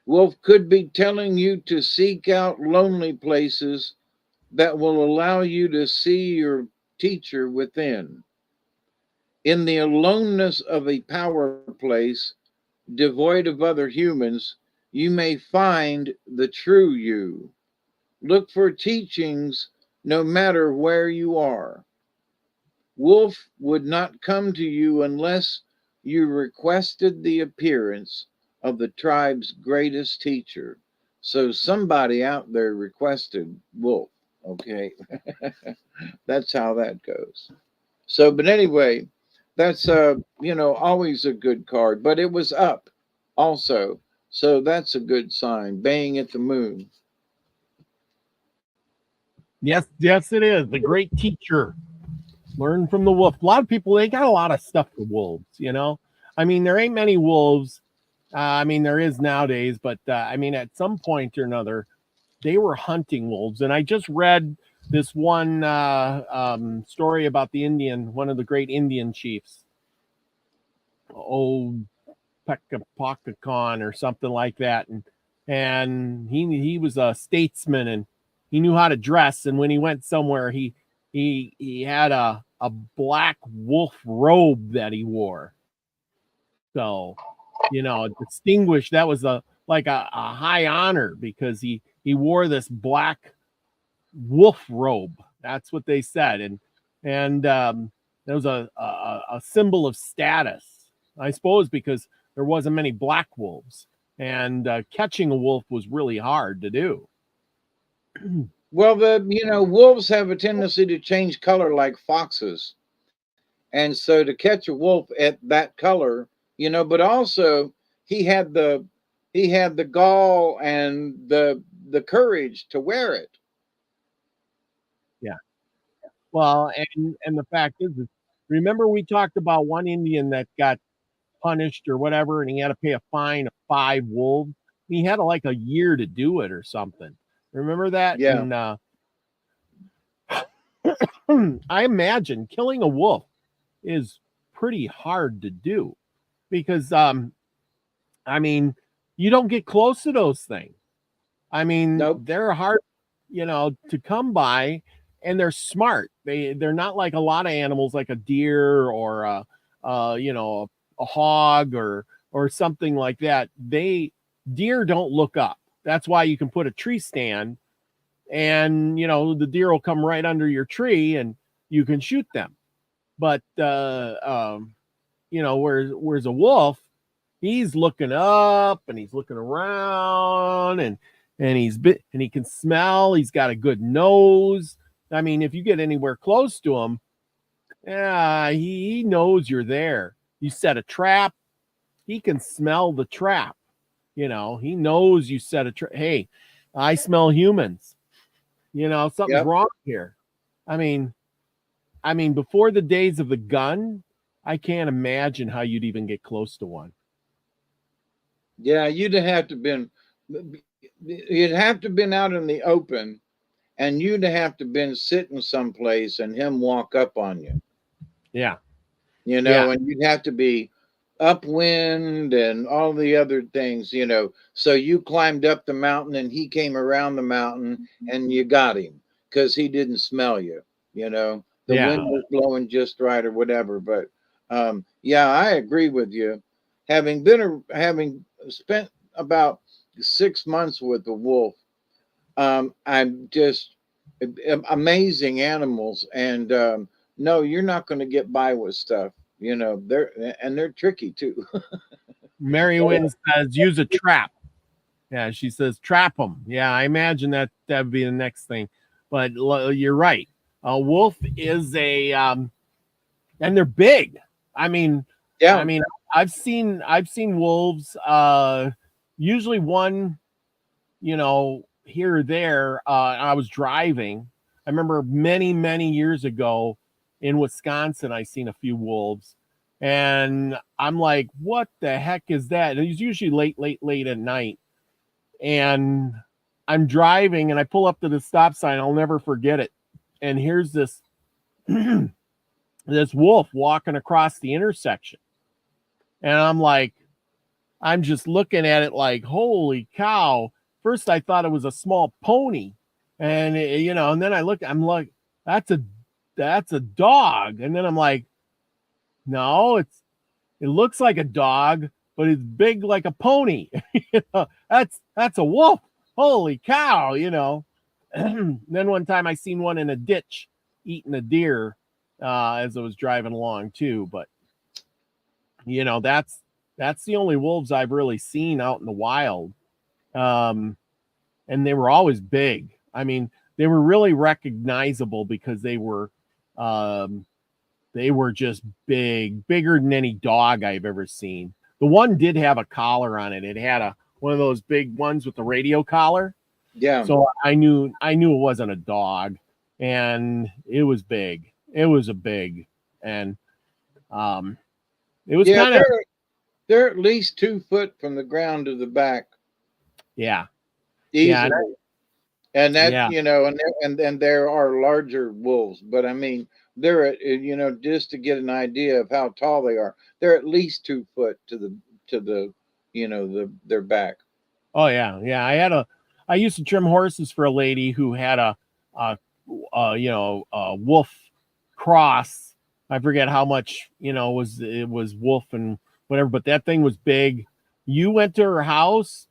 Wolf could be telling you to seek out lonely places that will allow you to see your teacher within. In the aloneness of a power place, devoid of other humans, you may find the true you. Look for teachings no matter where you are. Wolf would not come to you unless you requested the appearance of the tribe's greatest teacher. So somebody out there requested Wolf. Okay. That's how that goes. So, but anyway, that's always a good card. But it was up also. So that's a good sign. Baying at the moon. Yes, yes, it is. The great teacher. Learn from the wolf. A lot of people, they got a lot of stuff for wolves, you know? I mean, there ain't many wolves. I mean, there is nowadays, but I mean, at some point or another, they were hunting wolves. And I just read this one story about one of the great Indian chiefs, old Pekapakakan or something like that. And he was a statesman and he knew how to dress. And when he went somewhere, he had a black wolf robe that he wore. So, distinguished. That was a high honor because he wore this black wolf robe. That's what they said, and that was a symbol of status, I suppose, because there wasn't many black wolves, and catching a wolf was really hard to do. Well, wolves have a tendency to change color like foxes. And so to catch a wolf at that color, but also he had the gall and the courage to wear it. Yeah. Well, and the fact is, remember we talked about one Indian that got punished or whatever, and he had to pay a fine of 5 wolves. He had like a year to do it or something. Remember that? Yeah. And I imagine killing a wolf is pretty hard to do because I mean, you don't get close to those things. I mean, Nope. They're hard, to come by, and they're smart. They're not like a lot of animals like a deer or a hog or something like that. Deer don't look up. That's why you can put a tree stand and the deer will come right under your tree and you can shoot them. But whereas a wolf, he's looking up and he's looking around and he can smell. He's got a good nose. I mean, if you get anywhere close to him, yeah, he knows you're there. You set a trap, he can smell the trap. He knows you set a trap. Hey, I smell humans. Something's wrong here. I mean, before the days of the gun, I can't imagine how you'd even get close to one. Yeah, you'd have to been out in the open, and you'd have to been sitting someplace and him walk up on you. Yeah. And you'd have to be upwind and all the other things, So you climbed up the mountain and he came around the mountain and you got him because he didn't smell you, The wind was blowing just right or whatever. But I agree with you. Having spent about 6 months with the wolf, I'm just amazing animals. And no, you're not going to get by with stuff. You know, they're tricky too. Mary Wynn says use a trap. Yeah, she says trap them. Yeah, I imagine that would be the next thing. But you're right. A wolf is and they're big. I mean, Yeah. I've seen wolves. Usually one, here or there. I was driving. I remember many years ago in Wisconsin, I seen a few wolves, and I'm like, what the heck is that? And it's usually late at night, and I'm driving and I pull up to the stop sign. I'll never forget it. And here's this this wolf walking across the intersection. And I'm just looking at it like, holy cow. First, I thought it was a small pony. And, and then I'm like, that's a dog. And then I'm like, no, it looks like a dog, but it's big like a pony. That's a wolf. Holy cow, Then one time I seen one in a ditch eating a deer as I was driving along too. But that's the only wolves I've really seen out in the wild. And they were always big. I mean, they were really recognizable because they were just bigger than any dog I've ever seen. The one did have a collar on it. It had one of those big ones with the radio collar. Yeah. So I knew it wasn't a dog, and it was big. It was and it was kind of. They're at least 2 foot from the ground to the back. Yeah. Easily. Yeah. And that, and there are larger wolves, but I mean, they're at, just to get an idea of how tall they are, they're at least 2 foot to the their back. Oh yeah. Yeah. I used to trim horses for a lady who had a wolf cross. I forget how much, it was wolf and whatever, but that thing was big. You went to her house,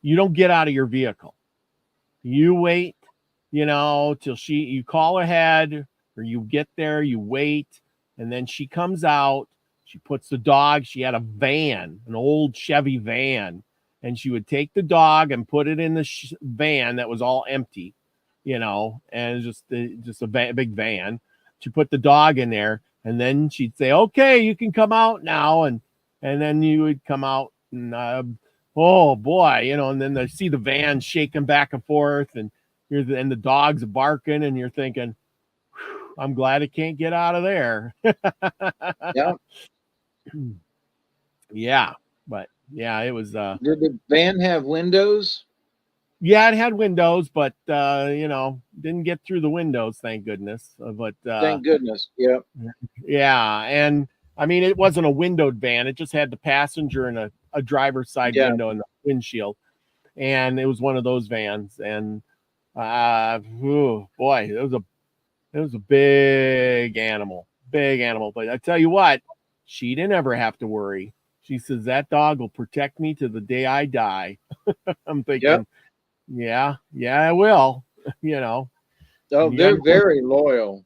you don't get out of your vehicle. You wait, till you call ahead, or you get there, you wait, and then she comes out. She puts the dog. She had a van, an old Chevy van, and she would take the dog and put it in the van that was all empty, and just a big van. She put the dog in there, and then she'd say, "Okay, you can come out now," and then you would come out, and oh boy, and then they see the van shaking back and forth, and the dogs are barking, and you're thinking, I'm glad it can't get out of there. Yeah. Yeah. But yeah, it was did the van have windows? Yeah, it had windows, but didn't get through the windows, thank goodness. But thank goodness. Yeah. Yeah. And I mean, it wasn't a windowed van, it just had the passenger and a driver's side window and the windshield. And it was one of those vans. And boy, it was a big animal. But I tell you what, she didn't ever have to worry. She says that dog will protect me to the day I die. I'm thinking, yeah, I will. Oh, they're very loyal.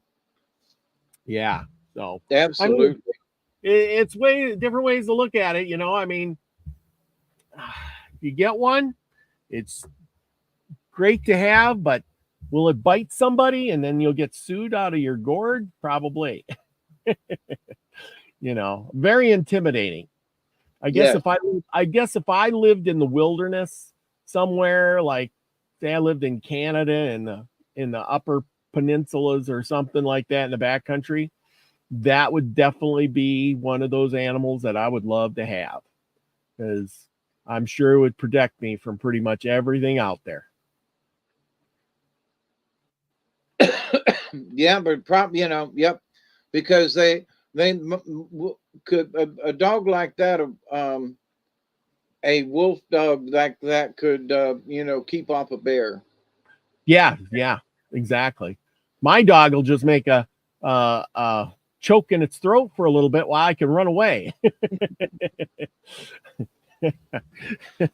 Yeah. So absolutely. I mean, it's different ways to look at it. I mean, if you get one, it's great to have, but will it bite somebody and then you'll get sued out of your gourd? Probably. Very intimidating. I guess if I lived in the wilderness somewhere, like say I lived in Canada in the upper peninsulas or something like that in the backcountry, that would definitely be one of those animals that I would love to have, because I'm sure it would protect me from pretty much everything out there. Yeah, but because they could a dog like that, a wolf dog like that could keep off a bear. Yeah, exactly. My dog will just make a choke in its throat for a little bit while I can run away.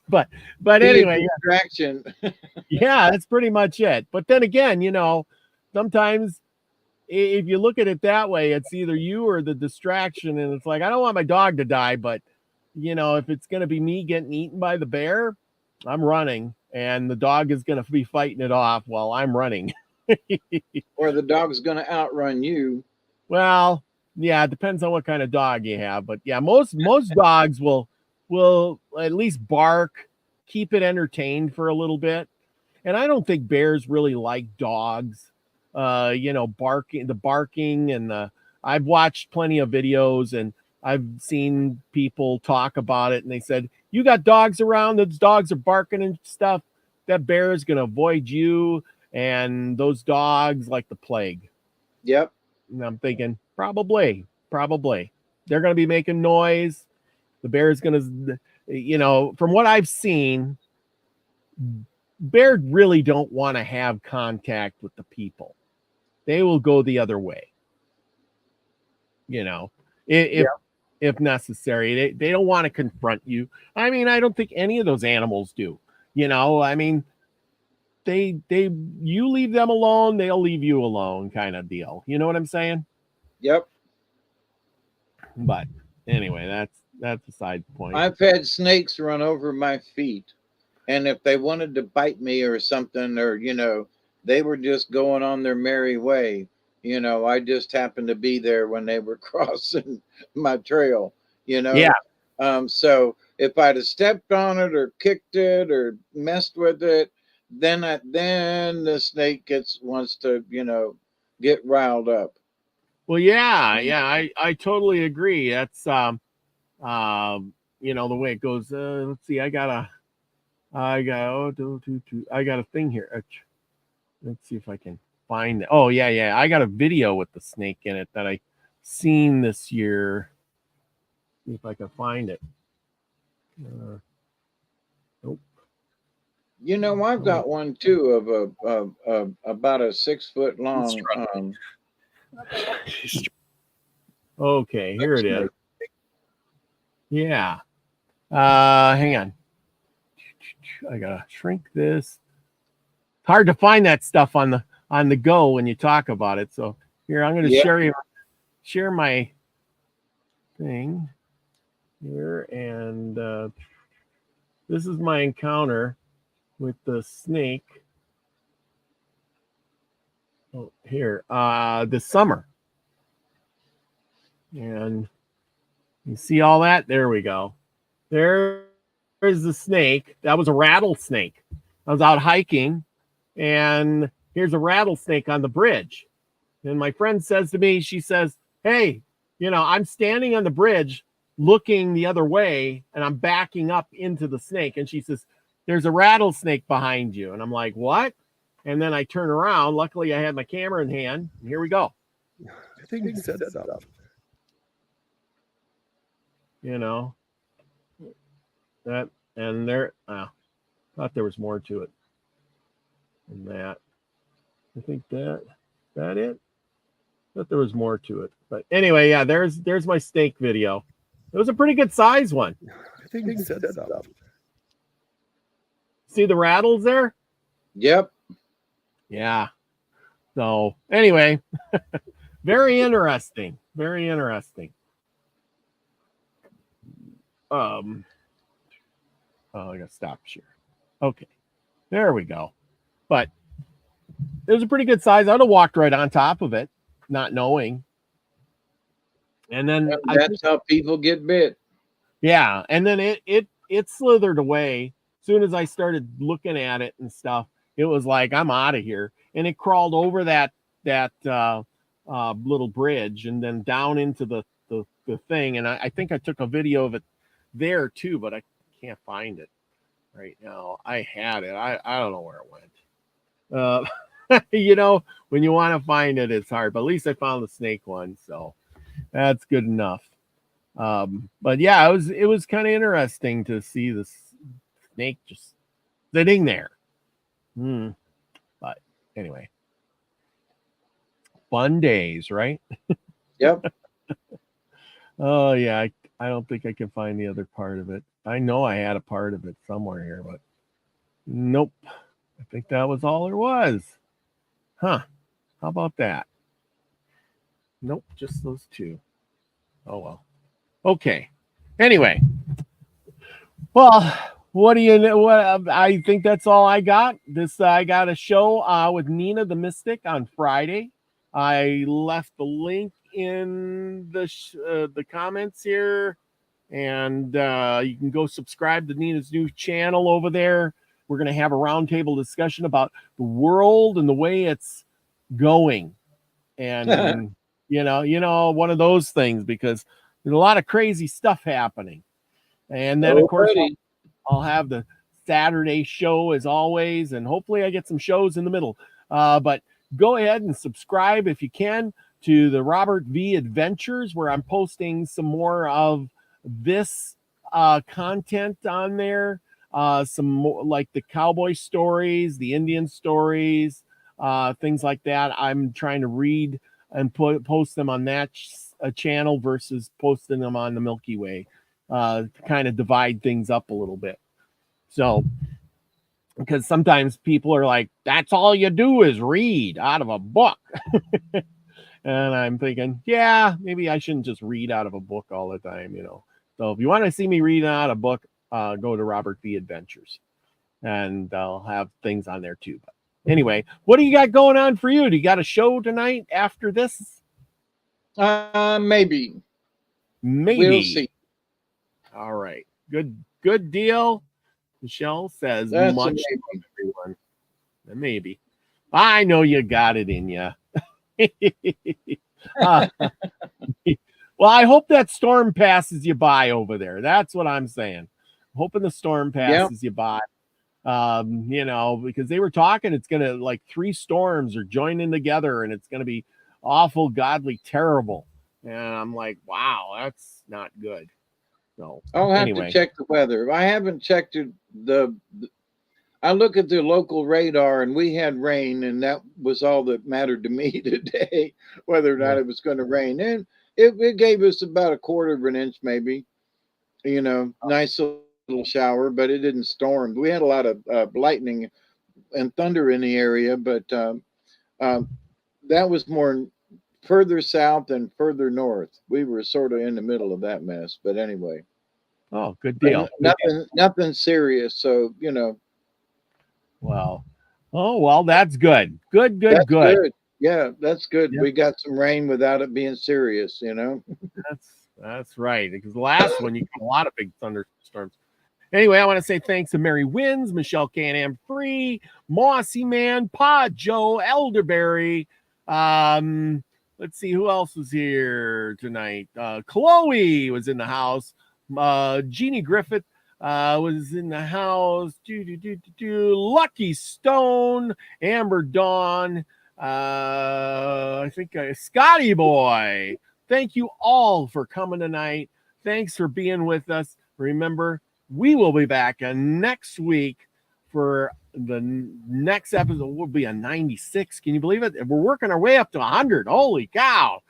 but anyway, distraction. Yeah, that's pretty much it. But then again, sometimes if you look at it that way, it's either you or the distraction. And it's like, I don't want my dog to die, but if it's going to be me getting eaten by the bear, I'm running, and the dog is going to be fighting it off while I'm running. Or the dog's going to outrun you. Well, yeah, it depends on what kind of dog you have, but yeah, most dogs will at least bark, keep it entertained for a little bit. And I don't think bears really like dogs. Barking and I've watched plenty of videos, and I've seen people talk about it, and they said, you got dogs around, those dogs are barking and stuff, that bear is going to avoid you and those dogs like the plague. Yep. And I'm thinking, probably. They're going to be making noise. The bear is going to, from what I've seen, bears really don't want to have contact with the people. They will go the other way. If necessary, they don't want to confront you. I mean, I don't think any of those animals do. I mean, you leave them alone, they'll leave you alone, kind of deal. You know what I'm saying? Yep. But anyway, that's beside the point. I've had snakes run over my feet, and if they wanted to bite me or something, or they were just going on their merry way. I just happened to be there when they were crossing my trail. Yeah. So if I'd have stepped on it or kicked it or messed with it, then the snake wants to get riled up. Well, yeah, I totally agree. That's the way it goes. Let's see, I got a thing here. Let's see if I can find it. Oh yeah, I got a video with the snake in it that I seen this year. See if I can find it. Nope. I've got one too of about a 6 foot long. Okay, here it is. Yeah. Hang on. I gotta shrink this. It's hard to find that stuff on the go when you talk about it. So here, I'm gonna share my thing here, and this is my encounter with the snake. Oh, here, this summer. And you see all that? There we go. There's the snake. That was a rattlesnake. I was out hiking, and here's a rattlesnake on the bridge. And my friend says to me, she says, hey, I'm standing on the bridge looking the other way, and I'm backing up into the snake. And she says, there's a rattlesnake behind you. And I'm like, what? And then I turn around. Luckily, I had my camera in hand. And here we go. I think he said stuff. That, and there, thought there was more to it than that. I think that it. Thought there was more to it, but anyway, yeah. There's my snake video. It was a pretty good size one. I think he said stuff. See the rattles there? Yep. Yeah. So anyway, very interesting. Very interesting. I gotta stop share. Okay, there we go. But it was a pretty good size. I'd have walked right on top of it, not knowing. And then that's how people get bit. Yeah, and then it slithered away. As soon as I started looking at it and stuff, it was like, I'm out of here. And it crawled over that little bridge and then down into the thing. And I think I took a video of it there too, but I can't find it right now. I had it. I don't know where it went. When you want to find it, it's hard. But at least I found the snake one, so that's good enough. But yeah, it was kind of interesting to see the snake just sitting there. But anyway, fun days, right? Yep. Oh yeah, I don't think I can find the other part of it. I know I had a part of it somewhere here, but nope. I think that was all there was. Huh. How about that? Nope, just those two. Oh well. Okay. Anyway. Well, what do you know? What I think that's all I got. I got a show with Nina the Mystic on Friday. I left the link in the comments here, and you can go subscribe to Nina's new channel over there. We're going to have a roundtable discussion about the world and the way it's going, and one of those things, because there's a lot of crazy stuff happening. And then, of course, I'll have the Saturday show as always, and hopefully I get some shows in the middle. But go ahead and subscribe if you can to the Robert V Adventures, where I'm posting some more of this content on there. Some more like the cowboy stories, the Indian stories, things like that. I'm trying to read and post them on that channel versus posting them on the Milky Way. Kind of divide things up a little bit. So, because sometimes people are like, that's all you do is read out of a book. And I'm thinking, yeah, maybe I shouldn't just read out of a book all the time, So if you want to see me read out a book, go to Robert V Adventures, and I'll have things on there too. But anyway, what do you got going on for you? Do you got a show tonight after this? Maybe. We'll see. All right. Good deal. Michelle says That's much to everyone. Maybe. I know you got it in you. Well, I hope that storm passes you by over there. That's what I'm saying. Hoping the storm passes you by. Because they were talking, it's gonna, like, 3 storms are joining together, and it's gonna be awful, godly, terrible. And I'm like, wow, that's not good. So I'll have to check the weather. I haven't checked I look at the local radar, and we had rain, and that was all that mattered to me today, whether or not it was going to rain. And it gave us about a quarter of an inch, maybe, nice little shower, but it didn't storm. We had a lot of lightning and thunder in the area, but that was more further south and further north. We were sort of in the middle of that mess, but anyway. Oh, good deal. Nothing serious. So, Wow. Oh, well, that's good. Good. Yeah, that's good. Yep. We got some rain without it being serious, That's right. Because the last one, you got a lot of big thunderstorms. Anyway, I want to say thanks to Mary Winds, Michelle Can-Am Free, Mossy Man, Pod Joe, Elderberry. Let's see who else was here tonight. Chloe was in the house. Jeannie Griffith was in the house. Lucky Stone, Amber Dawn. I think Scotty Boy. Thank you all for coming tonight. Thanks for being with us. Remember, we will be back next week for the next episode. Will be a 96. Can you believe it? We're working our way up to 100. Holy cow.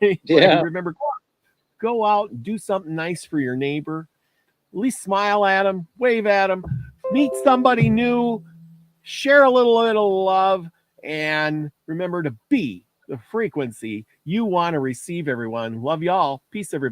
Yeah. Remember, go out and do something nice for your neighbor. At least smile at them, wave at them, meet somebody new, share a little bit of love, and remember to be the frequency you want to receive, everyone. Love y'all. Peace, everybody.